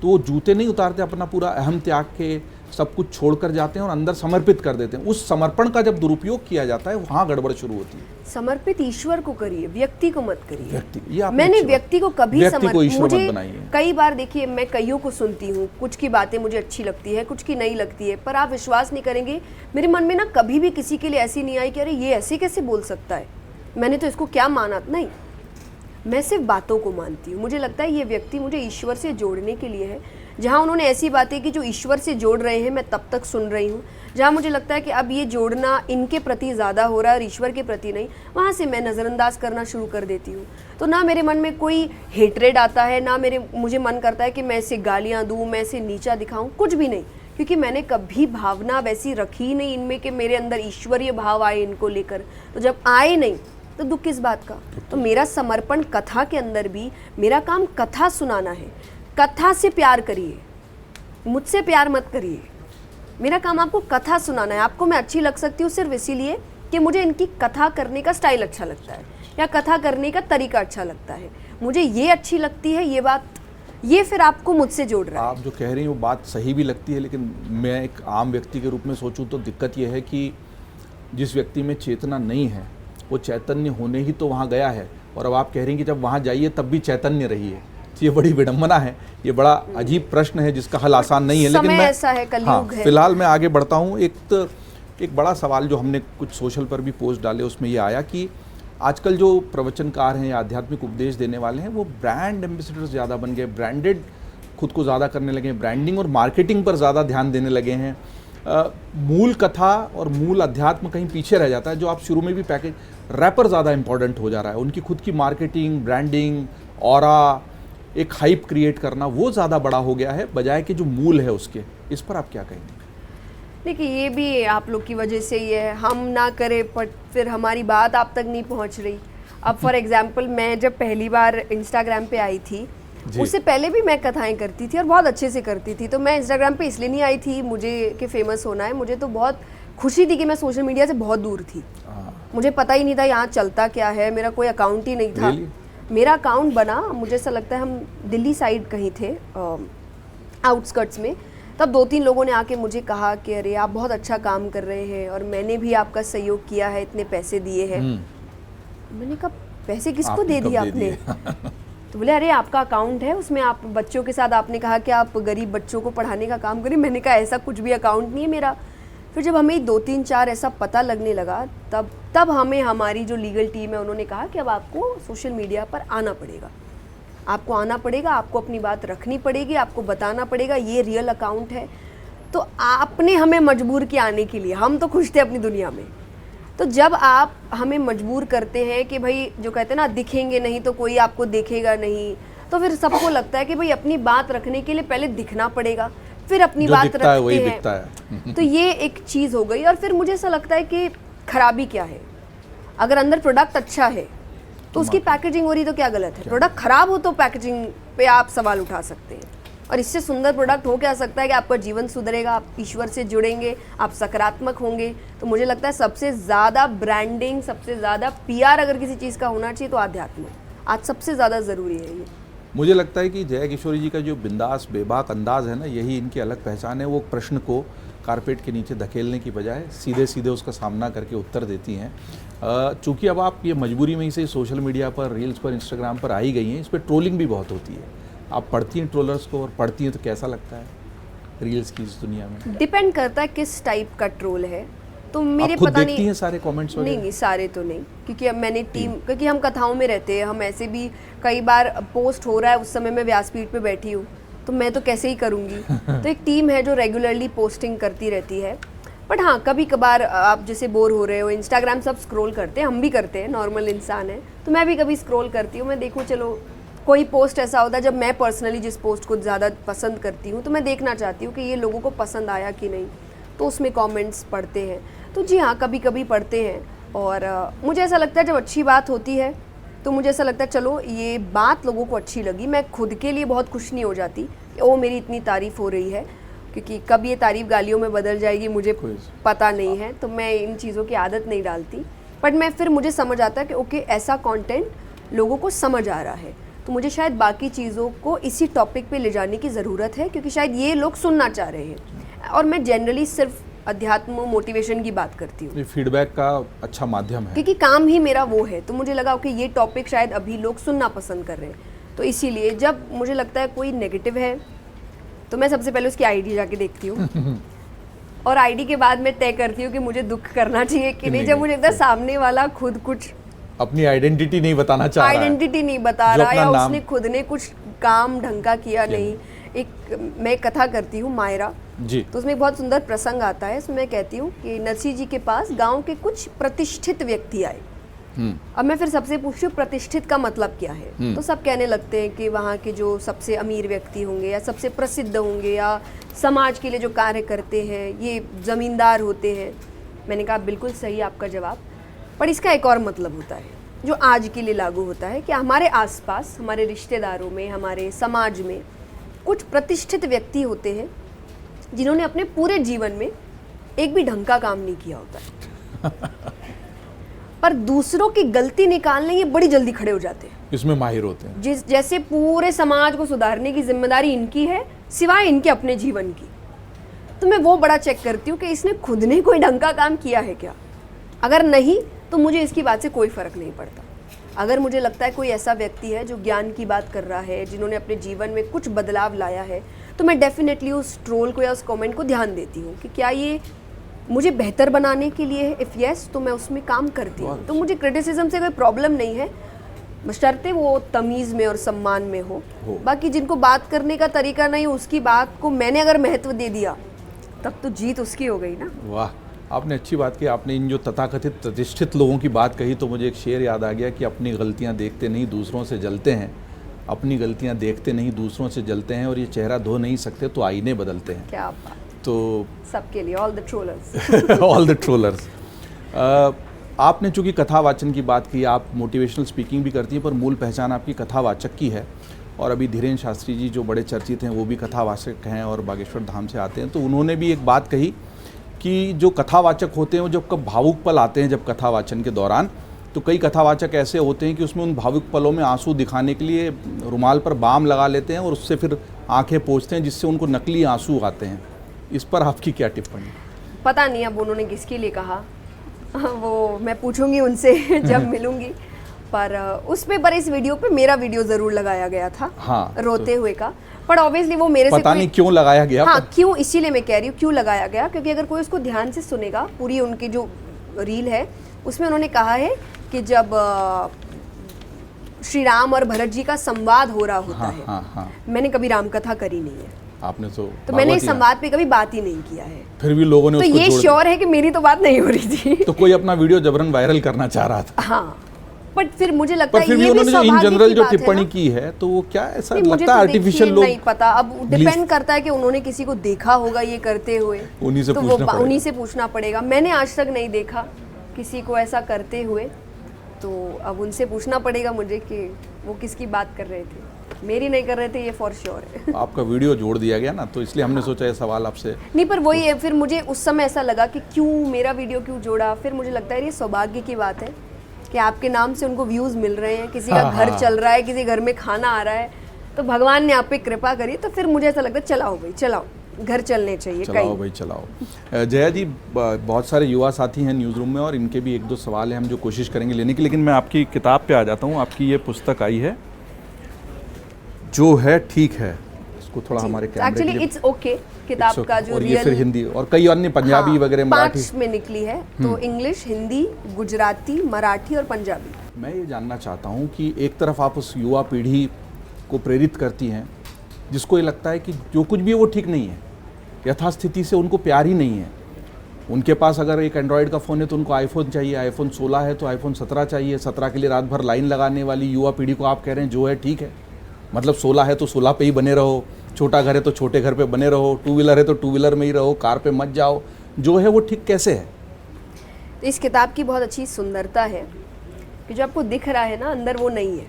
तो वो जूते नहीं उतारते, अपना पूरा अहम त्याग के सब कुछ छोड़कर जाते हैं और अंदर समर्पित कर देते हैं। उस समर्पण का जब दुरुपयोग किया जाता है वहाँ गड़बड़ शुरू होती है। समर्पित ईश्वर को करिए, व्यक्ति को मत करिए। मैंने व्यक्ति को कभी मुझे कई बार, देखिए, मैं कईयों को सुनती हूँ, कुछ की बातें मुझे अच्छी लगती है, कुछ की नहीं लगती है, पर आप विश्वास नहीं करेंगे, मेरे मन में ना कभी भी किसी के लिए ऐसी नहीं आई कि अरे ये ऐसे कैसे बोल सकता है, मैंने तो इसको क्या माना। नहीं, मैं सिर्फ बातों को मानती हूँ। मुझे लगता है ये व्यक्ति मुझे ईश्वर से जोड़ने के लिए है। जहाँ उन्होंने ऐसी बातें की जो ईश्वर से जोड़ रहे हैं, मैं तब तक सुन रही हूँ। जहाँ मुझे लगता है कि अब ये जोड़ना इनके प्रति ज़्यादा हो रहा है और ईश्वर के प्रति नहीं, वहाँ से मैं नज़रअंदाज करना शुरू कर देती हूँ। तो ना मेरे मन में कोई हेट्रेड आता है, ना मुझे मन करता है कि मैं इसे गालियाँ दूँ, मैं इसे नीचा दिखाऊँ, कुछ भी नहीं, क्योंकि मैंने कभी भावना वैसी रखी ही नहीं इनमें कि मेरे अंदर ईश्वरीय भाव आए इनको लेकर। तो जब आए नहीं तो दुख किस बात का। तो मेरा समर्पण कथा के अंदर भी, मेरा काम कथा सुनाना है। कथा से प्यार करिए, मुझसे प्यार मत करिए। मेरा काम आपको कथा सुनाना है। आपको मैं अच्छी लग सकती हूँ सिर्फ इसीलिए कि मुझे इनकी कथा करने का स्टाइल अच्छा लगता है या कथा करने का तरीका अच्छा लगता है, मुझे ये अच्छी लगती है ये बात, ये फिर आपको मुझसे जोड़ रहा है। आप जो कह रही हैं वो बात सही भी लगती है, लेकिन मैं एक आम व्यक्ति के रूप में सोचूं तो दिक्कत यह है कि जिस व्यक्ति में चेतना नहीं है वो चैतन्य होने ही तो वहाँ गया है, और अब आप कह रही हैं कि जब वहाँ जाइए तब भी चैतन्य रही है। ये बड़ी विडंबना है, ये बड़ा अजीब प्रश्न है जिसका हल आसान नहीं है। लेकिन मैं ऐसा है, कलयुग है। फिलहाल मैं आगे बढ़ता हूँ। एक बड़ा सवाल जो हमने कुछ सोशल पर भी पोस्ट डाले उसमें ये आया कि आजकल जो प्रवचनकार हैं या आध्यात्मिक उपदेश देने वाले हैं वो ब्रांड एम्बेसडर ज़्यादा बन गए, ब्रांडेड खुद को ज़्यादा करने लगे हैं, ब्रांडिंग और मार्केटिंग पर ज़्यादा ध्यान देने लगे हैं। मूल कथा और मूल अध्यात्म कहीं पीछे रह जाता है। जो आप शुरू में भी पैकेज रैपर ज़्यादा इंपॉर्टेंट हो जा रहा है, उनकी खुद की मार्केटिंग, ब्रांडिंग, ऑरा, एक हाइप क्रिएट करना वो ज़्यादा बड़ा हो गया है बजाय कि जो मूल है उसके। इस पर आप क्या कहेंगे? देखिए, ये भी आप लोग की वजह से ही है, हम ना करें पर फिर हमारी बात आप तक नहीं पहुंच रही। अब फॉर एग्जांपल मैं जब पहली बार इंस्टाग्राम पे आई थी, उससे पहले भी मैं कथाएं करती थी और बहुत अच्छे से करती थी। तो मैं इंस्टाग्राम पे इसलिए नहीं आई थी मुझे कि फेमस होना है, मुझे तो बहुत खुशी थी कि मैं सोशल मीडिया से बहुत दूर थी। मुझे पता ही नहीं था यहाँ चलता क्या है, मेरा कोई अकाउंट ही नहीं था। मेरा अकाउंट बना, मुझे ऐसा लगता है हम दिल्ली साइड कहीं थे, आउटस्कर्ट्स में, तब 2-3 लोगों ने आके मुझे कहा कि अरे आप बहुत अच्छा काम कर रहे हैं और मैंने भी आपका सहयोग किया है, इतने पैसे दिए हैं। मैंने कहा पैसे किसको दे दिए आपने? तो बोले अरे आपका अकाउंट है, उसमें आप बच्चों के साथ आपने कहा कि आप गरीब बच्चों को पढ़ाने का काम करें। मैंने कहा ऐसा कुछ भी अकाउंट नहीं है मेरा। फिर जब हमें 2-3-4 ऐसा पता लगने लगा, तब हमें हमारी जो लीगल टीम है उन्होंने कहा कि अब आपको सोशल मीडिया पर आना पड़ेगा, आपको आना पड़ेगा, आपको अपनी बात रखनी पड़ेगी, आपको बताना पड़ेगा ये रियल अकाउंट है। तो आपने हमें मजबूर किया आने के लिए, हम तो खुश थे अपनी दुनिया में। तो जब आप हमें मजबूर करते हैं कि भाई जो कहते हैं ना दिखेंगे नहीं तो कोई आपको देखेगा नहीं, तो फिर सबको लगता है कि भाई अपनी बात रखने के लिए पहले दिखना पड़ेगा, फिर अपनी बात रखते हैं। तो ये एक चीज़ हो गई। और फिर मुझे ऐसा लगता है कि खराबी क्या है, अगर अंदर प्रोडक्ट अच्छा है तो उसकी पैकेजिंग हो रही तो क्या गलत है? प्रोडक्ट खराब हो तो पैकेजिंग पे आप सवाल उठा सकते हैं, और इससे सुंदर प्रोडक्ट हो क्या सकता है कि आपका जीवन सुधरेगा, आप ईश्वर से जुड़ेंगे, आप सकारात्मक होंगे। तो मुझे लगता है सबसे ज़्यादा ब्रांडिंग, सबसे ज़्यादा PR अगर किसी चीज़ का होना चाहिए तो आध्यात्म आज सबसे ज़्यादा ज़रूरी है। ये मुझे लगता है कि जया किशोरी जी का जो बिंदास बेबाक अंदाज़ है ना, यही इनकी अलग पहचान है। वो प्रश्न को कारपेट के नीचे धकेलने की बजाय सीधे सीधे उसका सामना करके उत्तर देती हैं। चूँकि अब आप ये मजबूरी में से सोशल मीडिया पर, रील्स पर, इंस्टाग्राम पर आई गई हैं, इस पर ट्रोलिंग भी बहुत होती है। आप पढ़ती हैं ट्रोलर्स को, और पढ़ती हैं तो कैसा लगता है रील्स की इस दुनिया में? डिपेंड करता है किस टाइप का ट्रोल है। तो मेरे खुद पता देखती नहीं हैं सारे कमेंट्स वगैरह? नहीं, सारे तो नहीं, क्योंकि अब मैंने टीम, क्योंकि हम कथाओं में रहते हैं, हम ऐसे भी कई बार पोस्ट हो रहा है उस समय मैं व्यासपीठ पे बैठी हूँ, तो मैं तो कैसे ही करूँगी। तो एक टीम है जो रेगुलरली पोस्टिंग करती रहती है। बट हाँ, कभी कभार आप जैसे बोर हो रहे हो, इंस्टाग्राम सब स्क्रॉल करते हैं, हम भी करते हैं, नॉर्मल इंसान है, तो मैं भी कभी स्क्रॉल करती हूँ। मैं देखूँ चलो कोई पोस्ट ऐसा होता है जब मैं पर्सनली जिस पोस्ट को ज़्यादा पसंद करती हूँ तो मैं देखना चाहती हूँ कि ये लोगों को पसंद आया कि नहीं, तो उसमें कमेंट्स पढ़ते हैं। तो जी हाँ, कभी कभी पढ़ते हैं। और मुझे ऐसा लगता है जब अच्छी बात होती है तो मुझे ऐसा लगता है चलो ये बात लोगों को अच्छी लगी, मैं खुद के लिए बहुत खुश नहीं हो जाती ओ मेरी इतनी तारीफ़ हो रही है, क्योंकि कब ये तारीफ़ गालियों में बदल जाएगी मुझे पता नहीं है, तो मैं इन चीज़ों की आदत नहीं डालती। बट मैं फिर मुझे समझ आता है कि ओके ऐसा कंटेंट लोगों को समझ आ रहा है, तो मुझे शायद बाकी चीज़ों को इसी टॉपिक पे ले जाने की ज़रूरत है, क्योंकि शायद ये लोग सुनना चाह रहे हैं। और मैं जनरली सिर्फ अध्यात्म मोटिवेशन की बात करती हूँ, फीडबैक का अच्छा माध्यम है, क्योंकि काम ही मेरा वो है। तो मुझे लगा कि ये टॉपिक शायद अभी लोग सुनना पसंद कर रहे हैं, तो इसीलिए जब मुझे लगता है कोई नेगेटिव है तो मैं सबसे पहले उसकी आईडी जाके देखती हूँ और आईडी के बाद मैं तय करती हूँ कि मुझे दुख करना चाहिए कि नहीं। जब मुझे लगता है सामने वाला खुद कुछ अपनी आइडेंटिटी नहीं बताना चाह रहा है, आइडेंटिटी नहीं बता रहा, या उसने खुद ने कुछ काम ढंग का किया नहीं, मैं कथा करती हूँ मायरा जी। तो उसमें एक बहुत सुंदर प्रसंग आता है। उसमें मैं कहती हूँ कि नरसिंह जी के पास गांव के कुछ प्रतिष्ठित व्यक्ति आए। अब मैं फिर सबसे पूछती हूँ प्रतिष्ठित का मतलब क्या है, तो सब कहने लगते हैं कि वहाँ के जो सबसे अमीर व्यक्ति होंगे या सबसे प्रसिद्ध होंगे या समाज के लिए जो कार्य करते हैं, ये जमींदार होते हैं। मैंने कहा बिल्कुल सही आपका जवाब, पर इसका एक और मतलब होता है जो आज के लिए लागू होता है कि हमारे आसपास, हमारे रिश्तेदारों में, हमारे समाज में कुछ प्रतिष्ठित व्यक्ति होते हैं जिन्होंने अपने पूरे जीवन में एक भी ढंग का काम नहीं किया होता है पर दूसरों की गलती निकालने ये बड़ी जल्दी खड़े हो जाते हैं, इसमें माहिर होते हैं। जैसे पूरे समाज को सुधारने की जिम्मेदारी इनकी है सिवाय इनके अपने जीवन की। तो मैं वो बड़ा चेक करती हूँ कि इसने खुद ने कोई ढंग का काम किया है क्या। अगर नहीं तो मुझे इसकी बात से कोई फर्क नहीं पड़ता। अगर मुझे लगता है कोई ऐसा व्यक्ति है जो ज्ञान की बात कर रहा है, जिन्होंने अपने जीवन में कुछ बदलाव लाया है, तो मैं डेफिनेटली उस ट्रोल को या उस कमेंट को ध्यान देती हूँ कि क्या ये मुझे बेहतर बनाने के लिए है। इफ़ यस तो मैं उसमें काम करती हूँ। तो मुझे क्रिटिसिज्म से कोई प्रॉब्लम नहीं है, बशर्ते वो तमीज़ में और सम्मान में हो। बाकी जिनको बात करने का तरीका नहीं, उसकी बात को मैंने अगर महत्व दे दिया तब तो जीत उसकी हो गई ना। वाह, आपने अच्छी बात की। आपने इन जो तथाकथित प्रतिष्ठित लोगों की बात कही तो मुझे एक शेर याद आ गया कि अपनी गलतियां देखते नहीं दूसरों से जलते हैं, अपनी गलतियां देखते नहीं दूसरों से जलते हैं, और ये चेहरा धो नहीं सकते तो आईने बदलते हैं। क्या बात। तो सबके लिए all the trollers all the trollers. आपने चूंकि कथावाचन की बात की, आप मोटिवेशनल स्पीकिंग भी करती हैं, पर मूल पहचान आपकी कथावाचक की है। और अभी धीरेन्द्र शास्त्री जी जो बड़े चर्चित हैं वो भी कथावाचक हैं और बागेश्वर धाम से आते हैं। तो उन्होंने भी एक बात कही कि जो कथावाचक होते हैं वो जब कब भावुक पल आते हैं जब कथावाचन के दौरान, तो कई कथावाचक ऐसे होते हैं कि उसमें उन भावुक पलों में आंसू दिखाने के लिए रुमाल पर बाम लगा लेते हैं और उससे फिर आंखें पोंछते हैं, जिससे उनको नकली आंसू आते हैं। इस पर आपकी क्या टिप्पणी? पता नहीं अब उन्होंने किसके लिए कहा, वो मैं पूछूंगी उनसे जब मिलूंगी। पर उसमें पर इस वीडियो पे मेरा वीडियो जरूर लगाया गया था। हाँ, रोते हुए का। पर ऑब्वियसली वो मेरे से पता नहीं क्यों लगाया गया। हाँ, क्यों, इसीलिए मैं कह रही हूँ क्यों लगाया गया, क्योंकि अगर कोई उसको ध्यान से सुनेगा, पूरी उनकी जो रील है उसमें उन्होंने कहा है कि जब श्री राम और भरत जी का संवाद हो रहा होता है। हाँ। मैंने कभी रामकथा करी नहीं है, आपने तो मैंने इस संवाद पे कभी बात ही नहीं किया है। फिर भी लोगों ने तो उसको ये श्योर है कि मेरी तो बात नहीं हो रही थी। तो कोई अपना वीडियो जबरन वायरल करना चाह रहा था। हाँ, बट फिर मुझे लगता है फिर भी उन्होंने जो इन जनरल जो टिप्पणी की है तो वो क्या ऐसा लगता है आर्टिफिशियल लोग नहीं पता। अब डिपेंड करता है कि उन्होंने किसी को देखा होगा ये करते हुए, तो वो उन्हीं से पूछना पड़ेगा। मैंने आज तक नहीं देखा किसी को ऐसा करते हुए, तो अब उनसे पूछना पड़ेगा मुझे कि वो किसकी बात कर रहे थे। मेरी नहीं कर रहे थे, ये फॉर श्योर है। आपका वीडियो जोड़ दिया गया ना, तो इसलिए हमने सोचा ये सवाल आपसे नहीं, पर वही है, फिर मुझे उस समय ऐसा लगा कि क्यों मेरा वीडियो क्यों जोड़ा। फिर मुझे लगता है ये सौभाग्य की बात है कि आपके नाम से उनको व्यूज़ मिल रहे हैं, किसी का घर चल रहा है, किसी घर में खाना आ रहा है, तो भगवान ने आप पे कृपा करी। तो फिर मुझे ऐसा लगता है चलाओ भाई चलाओ, घर चलने चाहिए। चलाओ भाई चलाओ। जया जी, बहुत सारे युवा साथी हैं न्यूज़ रूम में और इनके भी एक दो सवाल हैं हम जो कोशिश करेंगे लेने की, लेकिन मैं आपकी किताब पे आ जाता हूँ। आपकी ये पुस्तक आई है जो है ठीक है, इसको थोड़ा हमारे कैमरे के लिए। एक्चुअली इट्स ओके किताब का जो और रियल, ये फिर हिंदी और कई अन्य पंजाबी वगैरह मराठी 5 में निकली है, तो इंग्लिश, हिंदी, गुजराती, मराठी और पंजाबी। मैं ये जानना चाहता हूँ कि एक तरफ आप उस युवा पीढ़ी को प्रेरित करती हैं जिसको ये लगता है कि जो कुछ भी है वो ठीक नहीं है, यथास्थिति से उनको प्यार ही नहीं है। उनके पास अगर एक एंड्रॉयड का फ़ोन है तो उनको आईफोन चाहिए, आईफोन 16 है तो आईफोन 17 चाहिए, 17 के लिए रात भर लाइन लगाने वाली युवा पीढ़ी को आप कह रहे हैं जो है ठीक है, मतलब 16 है तो 16 पे ही बने रहो, छोटा घर है तो छोटे घर पे बने रहो, 2 व्हीलर है तो 2 व्हीलर में ही रहो, कार पे मत जाओ, जो है वो ठीक कैसे है? तो इस किताब की बहुत अच्छी सुंदरता है कि जो आपको दिख रहा है ना अंदर वो नहीं है।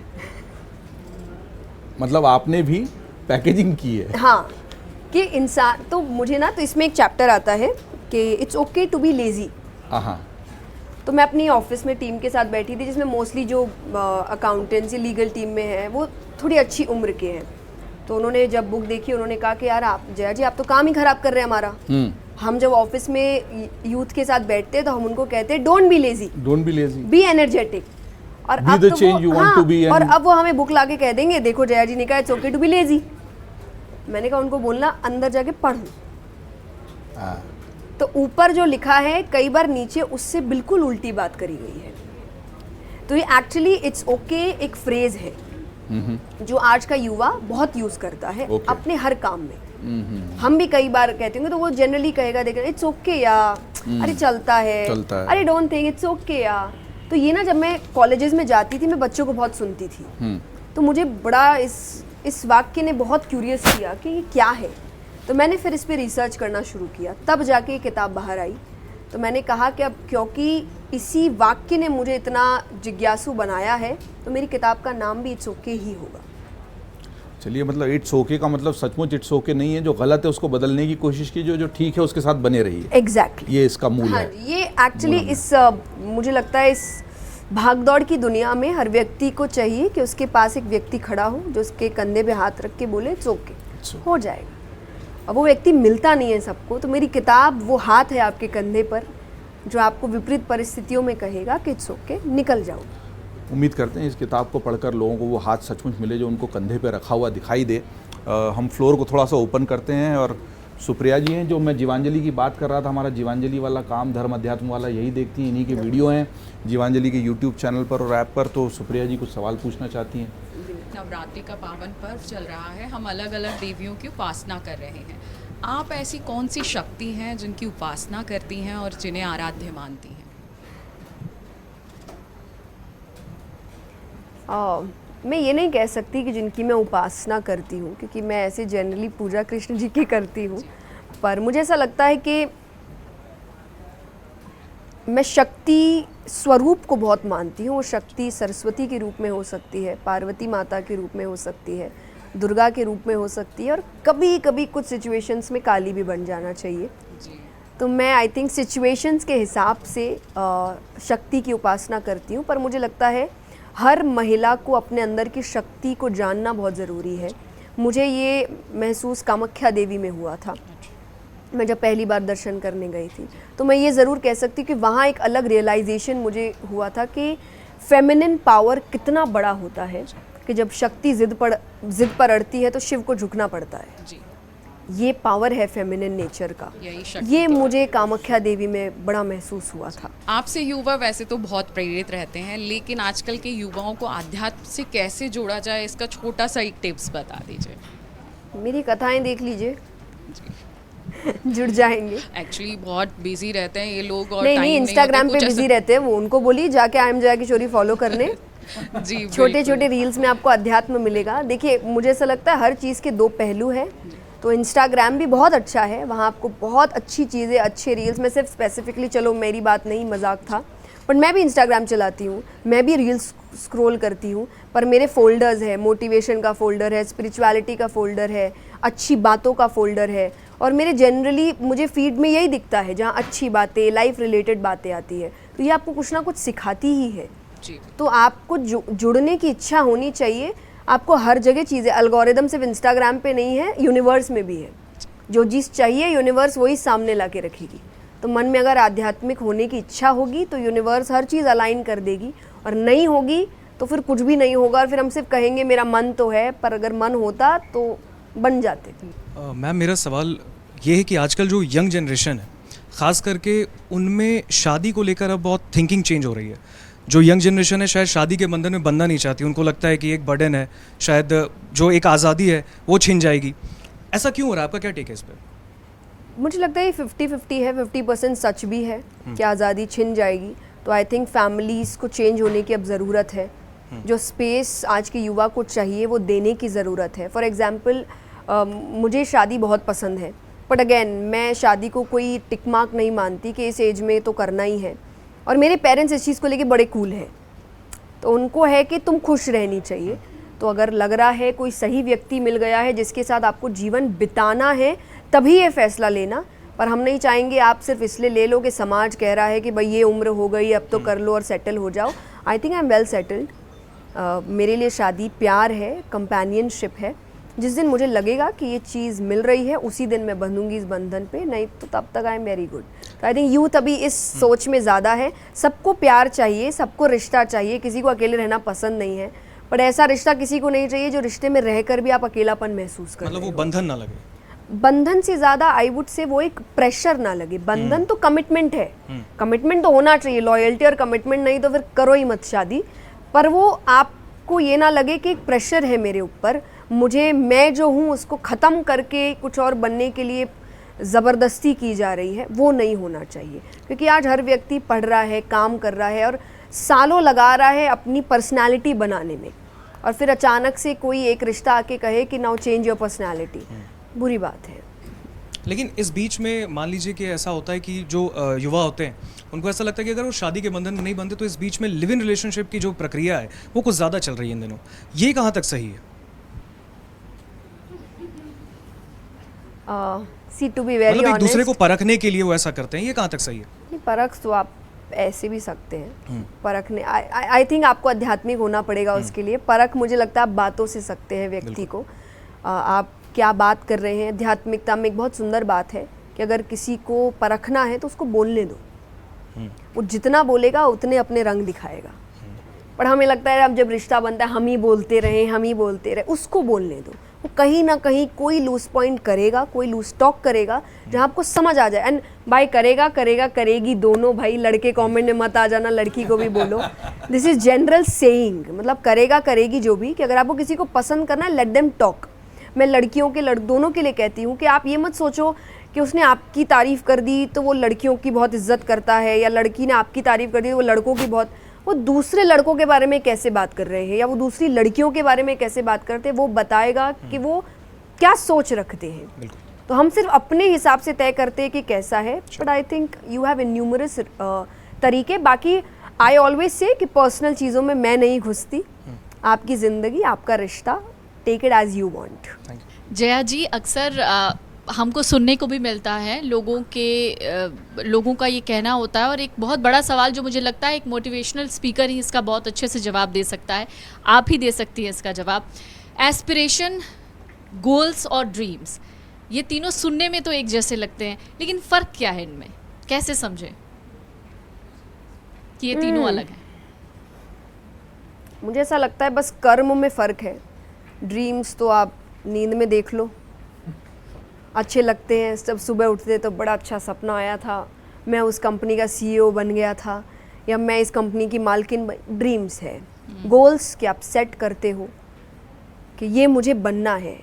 मतलब आपने भी पैकेजिंग की है। हाँ, कि इंसान, तो मुझे ना, तो इसमें एक चैप्टर आता है कि it's okay to be lazy. हाँ, तो मैं अपनी ऑफिस में टीम के साथ बैठी थी जिसमें मोस्टली जो अकाउंटेंसी लीगल टीम में है वो थोड़ी अच्छी उम्र के हैं। तो उन्होंने जब बुक देखी उन्होंने कहा कि यार आप जया जी आप तो काम ही खराब कर रहे हैं हमारा। हम जब ऑफिस में यूथ के साथ बैठते हैं तो हम उनको कहते हैं don't be lazy, be energetic. और अब तो और अब वो हमें बुक लाके कह देंगे देखो जया जी ने कहा it's okay to be lazy. मैंने कहा उनको बोलना अंदर जाके पढ़ो। तो ऊपर जो लिखा है कई बार नीचे उससे बिल्कुल उल्टी बात करी गई है। तो ये एक्चुअली इट्स ओके एक फ्रेज है जो आज का युवा बहुत यूज करता है Okay. अपने हर काम में। हम भी कई बार कहते होंगे तो वो जनरली कहेगा देखा इट्स ओके या अरे चलता है, अरे डोंट थिंक इट्स ओके या। तो ये ना जब मैं कॉलेजेस में जाती थी मैं बच्चों को बहुत सुनती थी, तो मुझे बड़ा इस वाक्य ने बहुत क्यूरियस किया कि ये क्या है। तो मैंने फिर इस पे रिसर्च करना शुरू किया, तब जाके ये किताब बाहर आई। तो मैंने कहा कि अब क्योंकि इसी वाक्य ने मुझे इतना जिज्ञासु बनाया है तो मेरी किताब का नाम भी इट्स ओके ही होगा। चलिए, मतलब इट्स ओके का मतलब सचमुच इट्स ओके नहीं है, जो गलत है उसको बदलने की कोशिश कीजिए, जो ठीक है उसके साथ बने रहिए। एग्जैक्टली ये इसका मूल हाँ, है। ये एक्चुअली मुझे लगता है इस भागदौड़ की दुनिया में हर व्यक्ति को चाहिए कि उसके पास एक व्यक्ति खड़ा हो जो उसके कंधे पे हाथ रख के बोले इट्स ओके, हो जाएगा। अब वो व्यक्ति मिलता नहीं है सबको, तो मेरी किताब वो हाथ है आपके कंधे पर जो आपको विपरीत परिस्थितियों में कहेगा कि इट्स ओके, निकल जाओ। उम्मीद करते हैं इस किताब को पढ़कर लोगों को वो हाथ सचमुच मिले जो उनको कंधे पे रखा हुआ दिखाई दे। हम फ्लोर को थोड़ा सा ओपन करते हैं और सुप्रिया जी हैं, जो मैं जीवांजलि की बात कर रहा था, हमारा जीवांजलि वाला काम धर्म अध्यात्म वाला यही देखती हैं, इन्हीं के वीडियो हैं जीवांजलि के यूट्यूब चैनल पर और ऐप पर। तो सुप्रिया जी कुछ सवाल पूछना चाहती हैं। नवरात्रि का पावन पर्व चल रहा है, हम अलग अलग देवियों की उपासना कर रहे हैं। आप ऐसी कौन सी शक्ति हैं जिनकी उपासना करती हैं और जिन्हें आराध्य मानती हैं? मैं ये नहीं कह सकती कि जिनकी मैं उपासना करती हूँ, क्योंकि मैं ऐसे जनरली पूजा कृष्ण जी की करती हूँ, पर मुझे ऐसा लगता है कि मैं शक्ति स्वरूप को बहुत मानती हूँ। वो शक्ति सरस्वती के रूप में हो सकती है, पार्वती माता के रूप में हो सकती है, दुर्गा के रूप में हो सकती है, और कभी कभी कुछ सिचुएशंस में काली भी बन जाना चाहिए। तो मैं आई थिंक सिचुएशंस के हिसाब से शक्ति की उपासना करती हूँ। पर मुझे लगता है हर महिला को अपने अंदर की शक्ति को जानना बहुत ज़रूरी है। मुझे ये महसूस कामाख्या देवी में हुआ था, मैं जब पहली बार दर्शन करने गई थी। तो मैं ये ज़रूर कह सकती हूँ कि वहाँ एक अलग रियलाइजेशन मुझे हुआ था कि फेमिनिन पावर कितना बड़ा होता है, कि जब शक्ति जिद पर अड़ती है तो शिव को झुकना पड़ता है। जी, ये पावर है फेमिनिन नेचर का। यही शक्ति ये तो मुझे कामाख्या देवी में बड़ा महसूस हुआ था। आपसे युवा वैसे तो बहुत प्रेरित रहते हैं, लेकिन आजकल के युवाओं को आध्यात्म से कैसे जोड़ा जाए, इसका छोटा सा एक टिप्स बता दीजिए। मेरी कथाएं देख लीजिए जुड़ जाएंगे। एक्चुअली बहुत बिजी रहते हैं ये लोग और नहीं टाइम नहीं, इंस्टाग्राम पे बिजी रहते हैं वो, उनको बोलिए जाके I am Jaya Kishori follow करने। जी, छोटे छोटे रील्स में आपको अध्यात्म मिलेगा। देखिए, मुझे ऐसा लगता है हर चीज़ के दो पहलू हैं। तो इंस्टाग्राम भी बहुत अच्छा है, वहाँ आपको बहुत अच्छी चीज़ें, अच्छे रील्स। मैं सिर्फ स्पेसिफिकली, चलो मेरी बात नहीं, मजाक था, पर मैं भी इंस्टाग्राम चलाती हूँ, मैं भी रील्स स्क्रॉल करती हूँ, पर मेरे फोल्डर्स है, मोटिवेशन का फोल्डर है, स्पिरिचुअलिटी का फोल्डर है, अच्छी बातों का फोल्डर है, और मेरे जनरली मुझे फीड में यही दिखता है जहाँ अच्छी बातें, लाइफ रिलेटेड बातें आती है। तो ये आपको कुछ ना कुछ सिखाती ही है। जी। तो आपको जुड़ने की इच्छा होनी चाहिए। आपको हर जगह चीज़ें, एल्गोरिदम सिर्फ इंस्टाग्राम पे नहीं है, यूनिवर्स में भी है। जो चीज़ चाहिए यूनिवर्स वही सामने ला के रखेगी। तो मन में अगर आध्यात्मिक होने की इच्छा होगी तो यूनिवर्स हर चीज़ अलाइन कर देगी, और नहीं होगी तो फिर कुछ भी नहीं होगा, और फिर हम सिर्फ कहेंगे मेरा मन तो है, पर अगर मन होता तो बन जाते। मैम, मेरा सवाल ये है कि आजकल जो यंग जनरेशन है, ख़ास करके उनमें शादी को लेकर अब बहुत थिंकिंग चेंज हो रही है। जो यंग जनरेशन है शायद शादी के बंधन में बनना नहीं चाहती, उनको लगता है कि एक बर्डन है, शायद जो एक आज़ादी है वो छिन जाएगी। ऐसा क्यों हो रहा है, आपका क्या टेक है इस पर? मुझे लगता है ये 50-50 है। 50% सच भी है कि आज़ादी छिन जाएगी। तो आई थिंक फैमिलीज़ को चेंज होने की अब ज़रूरत है। जो स्पेस आज के युवा को चाहिए वो देने की ज़रूरत है। फॉर एग्ज़ाम्पल, मुझे शादी बहुत पसंद है, बट अगेन मैं शादी को कोई टिक मार्क नहीं मानती कि इस एज में तो करना ही है। और मेरे पेरेंट्स इस चीज़ को लेके बड़े कूल हैं, तो उनको है कि तुम खुश रहनी चाहिए। तो अगर लग रहा है कोई सही व्यक्ति मिल गया है जिसके साथ आपको जीवन बिताना है, तभी ये फैसला लेना। पर हम नहीं चाहेंगे आप सिर्फ इसलिए ले लो कि समाज कह रहा है कि भाई ये उम्र हो गई अब तो कर लो और सेटल हो जाओ। I think I am well settled. मेरे लिए शादी प्यार है, कंपेनियनशिप है। जिस दिन मुझे लगेगा कि ये चीज़ मिल रही है उसी दिन मैं बंधूंगी इस बंधन पे, नहीं तो तब तक आई एम वेरी गुड। तो आई थिंक यूथ अभी इस सोच में ज़्यादा है। सबको प्यार चाहिए, सबको रिश्ता चाहिए, किसी को अकेले रहना पसंद नहीं है, पर ऐसा रिश्ता किसी को नहीं चाहिए जो रिश्ते में रहकर भी आप अकेलापन महसूस कर मतलब रहे वो हो। बंधन ना लगे। बंधन से ज़्यादा आई वुड से वो एक प्रेशर ना लगे। बंधन तो कमिटमेंट है, कमिटमेंट तो होना चाहिए, लॉयल्टी और कमिटमेंट नहीं तो फिर करो ही मत शादी। पर वो आप आपको ये ना लगे कि एक प्रेशर है मेरे ऊपर, मैं जो हूँ उसको ख़त्म करके कुछ और बनने के लिए ज़बरदस्ती की जा रही है, वो नहीं होना चाहिए। क्योंकि आज हर व्यक्ति पढ़ रहा है, काम कर रहा है और सालों लगा रहा है अपनी पर्सनालिटी बनाने में, और फिर अचानक से कोई एक रिश्ता आके कहे कि नाउ चेंज योर पर्सनालिटी, बुरी बात है। लेकिन इस बीच में मान लीजिए कि ऐसा होता है कि जो युवा होते हैं उनको ऐसा लगता है कि अगर वो शादी के बंधन में नहीं बनते तो इस बीच में लिव इन रिलेशनशिप की जो प्रक्रिया है वो कुछ ज़्यादा चल रही है इन दिनों, ये कहाँ तक सही है? सी टू बी वेरी मतलब एक ऑनेस्ट, दूसरे को परखने के लिए वो ऐसा करते हैं, ये कहाँ तक सही है? नहीं, परख तो आप ऐसे भी सकते हैं। परखने आई थिंक आपको आध्यात्मिक होना पड़ेगा उसके लिए। परख मुझे लगता है आप बातों से सकते हैं व्यक्ति को। आप क्या बात कर रहे हैं, आध्यात्मिकता में एक बहुत सुंदर बात है कि अगर किसी को परखना है तो उसको बोलने दो, वो जितना बोलेगा उतने अपने रंग दिखाएगा। पर हमें लगता है अब जब रिश्ता बनता है हम ही बोलते रहे, उसको बोलने दो। वो कहीं ना कहीं कोई लूज पॉइंट करेगा, कोई लूज टॉक करेगा जहाँ आपको समझ आ जाए। एंड भाई करेगी दोनों, भाई लड़के कमेंट में मत आ जाना, लड़की को भी बोलो। दिस इज जनरल सेइंग, मतलब करेगी जो भी, कि अगर आपको किसी को पसंद करना है लेट देम टॉक। मैं लड़कियों के दोनों के लिए कहती हूँ कि आप ये मत सोचो कि उसने आपकी तारीफ़ कर दी तो वो लड़कियों की बहुत इज्जत करता है, या लड़की ने आपकी तारीफ़ कर दी तो वो लड़कों की बहुत, वो दूसरे लड़कों के बारे में कैसे बात कर रहे हैं या वो दूसरी लड़कियों के बारे में कैसे बात करते हैं, वो बताएगा कि वो क्या सोच रखते हैं। तो हम सिर्फ अपने हिसाब से तय करते हैं कि कैसा है, but I think you have numerous तरीके। बाकी आई ऑलवेज से कि पर्सनल चीज़ों में मैं नहीं घुसती। आपकी ज़िंदगी, आपका रिश्ता, take it as you want. Jaya ji, अक्सर हमको सुनने को भी मिलता है लोगों का ये कहना होता है, और एक बहुत बड़ा सवाल जो मुझे लगता है एक मोटिवेशनल स्पीकर ही इसका बहुत अच्छे से जवाब दे सकता है, आप ही दे सकती है इसका जवाब। एस्पिरेशन, गोल्स और ड्रीम्स, ये तीनों सुनने में तो एक जैसे लगते हैं, लेकिन फ़र्क क्या है इनमें, कैसे समझें कि ये तीनों अलग हैं? मुझे ऐसा लगता है बस कर्म में फ़र्क है। ड्रीम्स तो आप नींद में देख लो, अच्छे लगते हैं। जब सुबह उठते तो बड़ा अच्छा सपना आया था, मैं उस कंपनी का CEO बन गया था, या मैं इस कंपनी की मालकिन ड्रीम्स है। गोल्स कि आप सेट करते हो कि ये मुझे बनना है,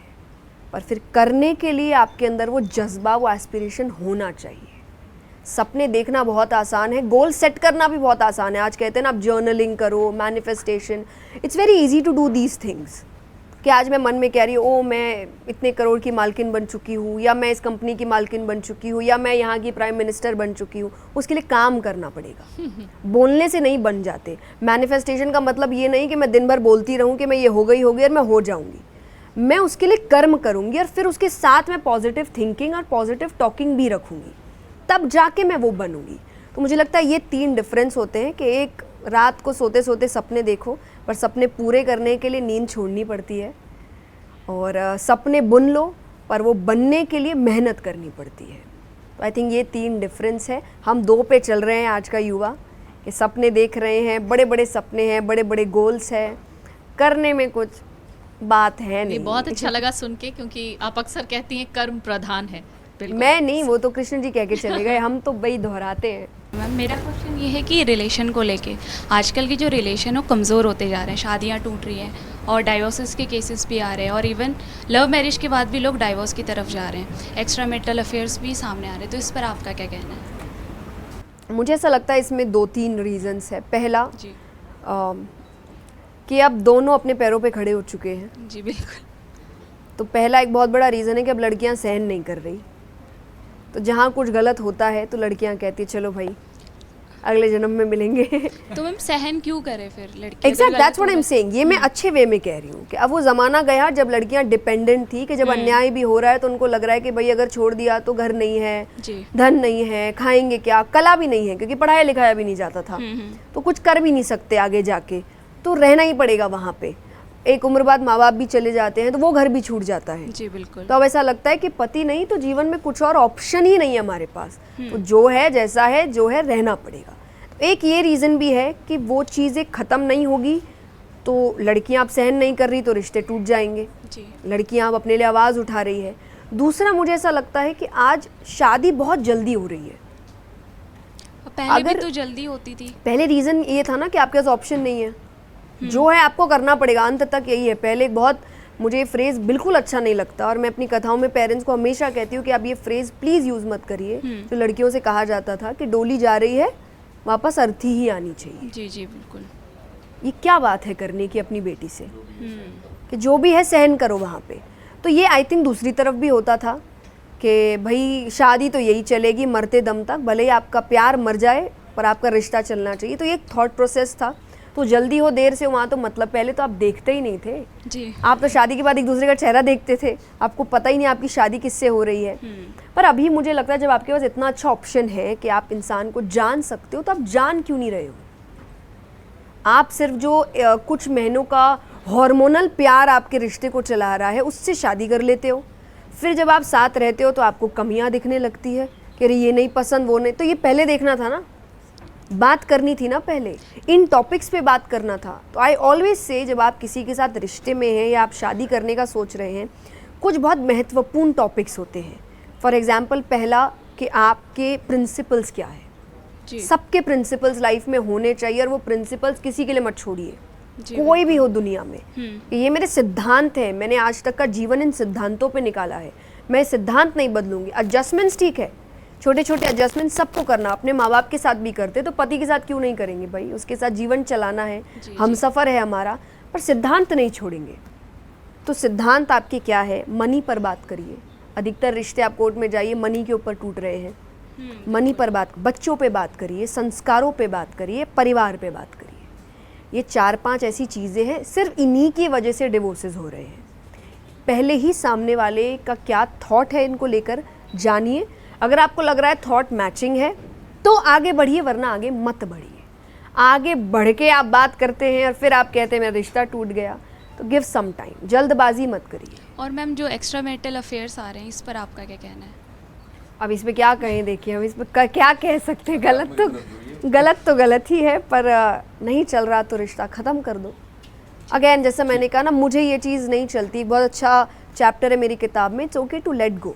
पर फिर करने के लिए आपके अंदर वो जज्बा, वो एस्पिरेशन होना चाहिए। सपने देखना बहुत आसान है, गोल सेट करना भी बहुत आसान है। आज कहते हैं ना आप जर्नलिंग करो, manifestation, it's very easy to do these things. कि आज मैं मन में कह रही हूँ ओ मैं इतने करोड़ की मालकिन बन चुकी हूँ, या मैं इस कंपनी की मालकिन बन चुकी हूँ, या मैं यहाँ की प्राइम मिनिस्टर बन चुकी हूँ, उसके लिए काम करना पड़ेगा। बोलने से नहीं बन जाते। मैनिफेस्टेशन का मतलब ये नहीं कि मैं दिन भर बोलती रहूँ कि मैं ये हो गई और मैं हो जाऊँगी। मैं उसके लिए कर्म करूँगी और फिर उसके साथ मैं पॉजिटिव थिंकिंग और पॉजिटिव टॉकिंग भी रखूँगी, तब जाके मैं वो बनूँगी। तो मुझे लगता है ये 3 डिफरेंस होते हैं कि एक रात को सोते सोते सपने देखो, पर सपने पूरे करने के लिए नींद छोड़नी पड़ती है, और सपने बुन लो पर वो बनने के लिए मेहनत करनी पड़ती है। तो आई थिंक ये 3 डिफरेंस है। हम 2 पे चल रहे हैं आज का युवा, कि सपने देख रहे हैं, बड़े बड़े सपने हैं, बड़े बड़े गोल्स हैं, करने में कुछ बात है नहीं। बहुत अच्छा लगा सुन के, क्योंकि आप अक्सर कहती हैं कर्म प्रधान है। मैं नहीं, वो तो कृष्ण जी कह के चले गए, हम तो वही दोहराते हैं। मैम, मेरा क्वेश्चन ये है कि रिलेशन को लेके आजकल के जो रिलेशन हो कमज़ोर होते जा रहे हैं, शादियां टूट रही हैं और डाइवोर्सेस के केसेस भी आ रहे हैं, और इवन लव मैरिज के बाद भी लोग डाइवोर्स की तरफ जा रहे हैं, एक्स्ट्रा मैरिटल अफेयर्स भी सामने आ रहे हैं। तो इस पर आपका क्या कहना है? मुझे ऐसा लगता है इसमें 2-3 रीजंस है। पहला जी कि अब दोनों अपने पैरों पे खड़े हो चुके हैं। जी बिल्कुल। तो पहला एक बहुत बड़ा रीज़न है कि अब लड़कियां सहन नहीं कर रही। तो जहाँ कुछ गलत होता है तो लड़कियां कहती चलो भाई अगले जन्म में मिलेंगे। तो मैम सहन क्यों करे फिर लड़की? Exact, that's what I am saying. ये मैं अच्छे वे में कह रही हूँ कि अब वो ज़माना गया जब लड़कियां डिपेंडेंट थी, कि जब अन्याय भी हो रहा है तो उनको लग रहा है कि भाई अगर छोड़ दिया तो घर नहीं है, धन नहीं है, खाएंगे क्या, कला भी नहीं है क्योंकि पढ़ाया लिखाया भी नहीं जाता था, तो कुछ कर भी नहीं सकते आगे जाके, तो रहना ही पड़ेगा वहाँ पे। एक उम्र बाद माँ बाप भी चले जाते हैं तो वो घर भी छूट जाता है। जी बिल्कुल। तो अब ऐसा लगता है कि पति नहीं तो जीवन में कुछ और ऑप्शन ही नहीं है हमारे पास, तो जो है जैसा है जो है रहना पड़ेगा। तो एक ये रीज़न भी है कि वो चीज़ें ख़त्म नहीं होगी, तो लड़कियां अब सहन नहीं कर रही तो रिश्ते टूट जाएंगे। जी। लड़कियां अब अपने लिए आवाज़ उठा रही है। दूसरा मुझे ऐसा लगता है कि आज शादी बहुत जल्दी हो रही है। पहले भी तो जल्दी होती थी। पहले रीज़न ये था ना कि आपके पास ऑप्शन नहीं है, जो है आपको करना पड़ेगा, अंत तक यही है। पहले एक बहुत मुझे ये फ्रेज़ बिल्कुल अच्छा नहीं लगता और मैं अपनी कथाओं में पेरेंट्स को हमेशा कहती हूँ कि आप ये फ्रेज़ प्लीज़ यूज़ मत करिए, जो लड़कियों से कहा जाता था कि डोली जा रही है वापस अर्थी ही आनी चाहिए। जी जी बिल्कुल। ये क्या बात है करने की अपनी बेटी से, कि जो भी है सहन करो वहाँ पे। तो ये आई थिंक दूसरी तरफ भी होता था कि भाई शादी तो यही चलेगी मरते दम तक, भले ही आपका प्यार मर जाए पर आपका रिश्ता चलना चाहिए। तो ये एक थॉट प्रोसेस था। तो जल्दी हो देर से वहाँ तो मतलब पहले तो आप देखते ही नहीं थे जी। आप तो शादी के बाद एक दूसरे का चेहरा देखते थे, आपको पता ही नहीं आपकी शादी किससे हो रही है। पर अभी मुझे लगता है जब आपके पास इतना अच्छा ऑप्शन है कि आप इंसान को जान सकते हो, तो आप जान क्यों नहीं रहे हो? आप सिर्फ जो कुछ महीनों का हार्मोनल प्यार आपके रिश्ते को चला रहा है उससे शादी कर लेते हो। फिर जब आप साथ रहते हो तो आपको कमियां दिखने लगती है कि अरे ये नहीं पसंद वो नहीं। तो ये पहले देखना था ना, बात करनी थी ना, पहले इन टॉपिक्स पे बात करना था। तो आई ऑलवेज से जब आप किसी के साथ रिश्ते में हैं या आप शादी करने का सोच रहे हैं, कुछ बहुत महत्वपूर्ण टॉपिक्स होते हैं। फॉर एग्जाम्पल पहला कि आपके प्रिंसिपल्स क्या है। सबके प्रिंसिपल्स लाइफ में होने चाहिए और वो प्रिंसिपल्स किसी के लिए मत छोड़िए, कोई भी हो दुनिया में। ये मेरे सिद्धांत हैं, मैंने आज तक का जीवन इन सिद्धांतों पे निकाला है, मैं सिद्धांत नहीं बदलूंगी। एडजस्टमेंट्स ठीक है, छोटे छोटे एडजस्टमेंट सबको करना, अपने माँ बाप के साथ भी करते तो पति के साथ क्यों नहीं करेंगे भाई, उसके साथ जीवन चलाना है, हम सफ़र है हमारा, पर सिद्धांत नहीं छोड़ेंगे। तो सिद्धांत आपके क्या है? मनी पर बात करिए। अधिकतर रिश्ते आप कोर्ट में जाइए मनी के ऊपर टूट रहे हैं। मनी पर बात, बच्चों पे बात करिए, संस्कारों पे बात करिए, परिवार पे बात करिए। ये 4-5 ऐसी चीज़ें हैं, सिर्फ इन्हीं की वजह से डिवोर्सेस हो रहे हैं। पहले ही सामने वाले का क्या थॉट है इनको लेकर जानिए। अगर आपको लग रहा है थॉट मैचिंग है तो आगे बढ़िए, वरना आगे मत बढ़िए। आगे बढ़ के आप बात करते हैं और फिर आप कहते हैं मेरा रिश्ता टूट गया, तो गिव सम टाइम, जल्दबाजी मत करिए। और मैम जो एक्स्ट्रा मैरिटल अफेयर्स आ रहे हैं, इस पर आपका क्या कहना है? अब इस पे क्या कहें, देखिए हम इस पे क्या कह सकते हैं। गलत तो गलत ही है, पर नहीं चल रहा तो रिश्ता ख़त्म कर दो। अगेन जैसा मैंने कहा ना, मुझे ये चीज़ नहीं चलती। बहुत अच्छा चैप्टर है मेरी किताब में, it's okay to let go.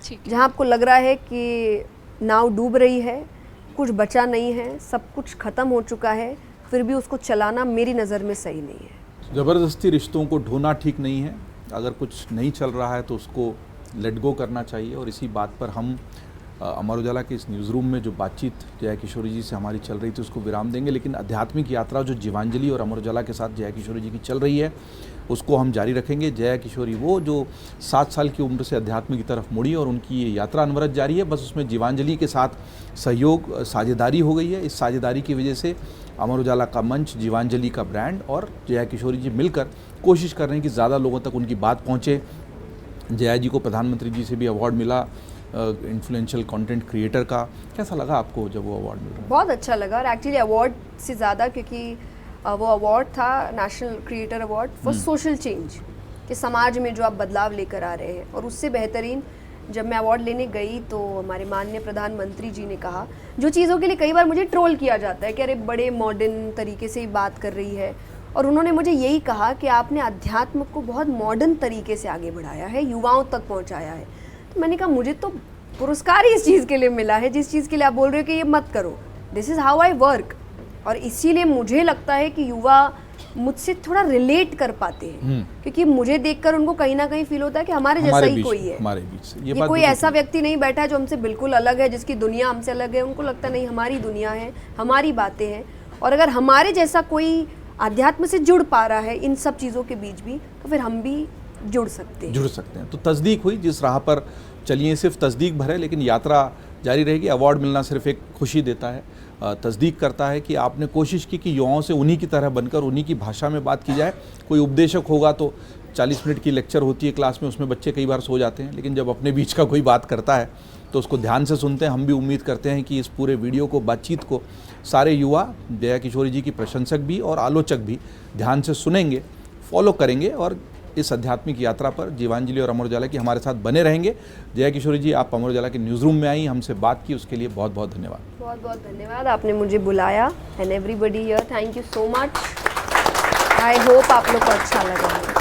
जहाँ आपको लग रहा है कि नाव डूब रही है, कुछ बचा नहीं है, सब कुछ ख़त्म हो चुका है, फिर भी उसको चलाना मेरी नज़र में सही नहीं है। ज़बरदस्ती रिश्तों को ढोना ठीक नहीं है। अगर कुछ नहीं चल रहा है तो उसको लेट गो करना चाहिए। और इसी बात पर हम अमर उजाला के इस न्यूज़ रूम में जो बातचीत जया किशोरी जी से हमारी चल रही थी उसको विराम देंगे, लेकिन आध्यात्मिक यात्रा जो जीवांजलि और अमर उजाला के साथ जया किशोरी जी की चल रही है उसको हम जारी रखेंगे। जया किशोरी वो जो 7 साल की उम्र से अध्यात्म की तरफ मुड़ी और उनकी ये यात्रा अनवरत जारी है। बस उसमें जीवांजलि के साथ सहयोग, साझेदारी हो गई है। इस साझेदारी की वजह से अमर उजाला का मंच, जीवांजलि का ब्रांड और जया किशोरी जी मिलकर कोशिश कर रहे हैं कि ज़्यादा लोगों तक उनकी बात पहुँचे। जया जी को प्रधानमंत्री जी से भी अवार्ड मिला इन्फ्लुएंशियल कंटेंट क्रिएटर का। कैसा लगा आपको जब वो अवार्ड मिला? बहुत अच्छा लगा, और एक्चुअली अवार्ड से ज़्यादा क्योंकि वो अवार्ड था national creator award for social change, कि समाज में जो आप बदलाव लेकर आ रहे हैं। और उससे बेहतरीन जब मैं अवार्ड लेने गई तो हमारे माननीय प्रधानमंत्री जी ने कहा, जो चीज़ों के लिए कई बार मुझे ट्रोल किया जाता है कि अरे बड़े मॉडर्न तरीके से ही बात कर रही है, और उन्होंने मुझे यही कहा कि आपने अध्यात्म को बहुत मॉडर्न तरीके से आगे बढ़ाया है, युवाओं तक पहुंचाया है। तो मैंने कहा मुझे तो पुरस्कार ही इस चीज़ के लिए मिला है जिस चीज़ के लिए आप बोल रहे हो कि ये मत करो। This is how I work. और इसीलिए मुझे लगता है कि युवा मुझसे थोड़ा रिलेट कर पाते हैं, क्योंकि मुझे देखकर उनको कहीं ना कहीं फील होता है कि हमारे जैसा ही कोई है, हमारे बीच ये कोई ऐसा व्यक्ति नहीं बैठा है जो हमसे बिल्कुल अलग है, जिसकी दुनिया हमसे अलग है। उनको लगता नहीं, हमारी दुनिया है, हमारी बातें हैं। और अगर हमारे जैसा कोई अध्यात्म से जुड़ पा रहा है इन सब चीज़ों के बीच भी, तो फिर हम भी जुड़ सकते हैं। तो तस्दीक हुई, जिस राह पर चलिए सिर्फ तस्दीक भर है, लेकिन यात्रा जारी रहेगी। अवार्ड मिलना सिर्फ एक खुशी देता है, तस्दीक करता है कि आपने कोशिश की कि युवाओं से उन्हीं की तरह बनकर उन्हीं की भाषा में बात की जाए। कोई उपदेशक होगा तो 40 मिनट की लेक्चर होती है क्लास में, उसमें बच्चे कई बार सो जाते हैं, लेकिन जब अपने बीच का कोई बात करता है तो उसको ध्यान से सुनते हैं। हम भी उम्मीद करते हैं कि इस पूरे वीडियो को, बातचीत को सारे युवा जया किशोरी जी की प्रशंसक भी और आलोचक भी ध्यान से सुनेंगे, फॉलो करेंगे और इस आध्यात्मिक यात्रा पर जीवांजलि और अमर उजाला की हमारे साथ बने रहेंगे। जया किशोरी जी, आप अमर उजाला के न्यूज़ रूम में आई, हमसे बात की, उसके लिए बहुत बहुत धन्यवाद। बहुत बहुत धन्यवाद, आपने मुझे बुलाया। And everybody here, thank you so much. I hope आप लोग को अच्छा लगा।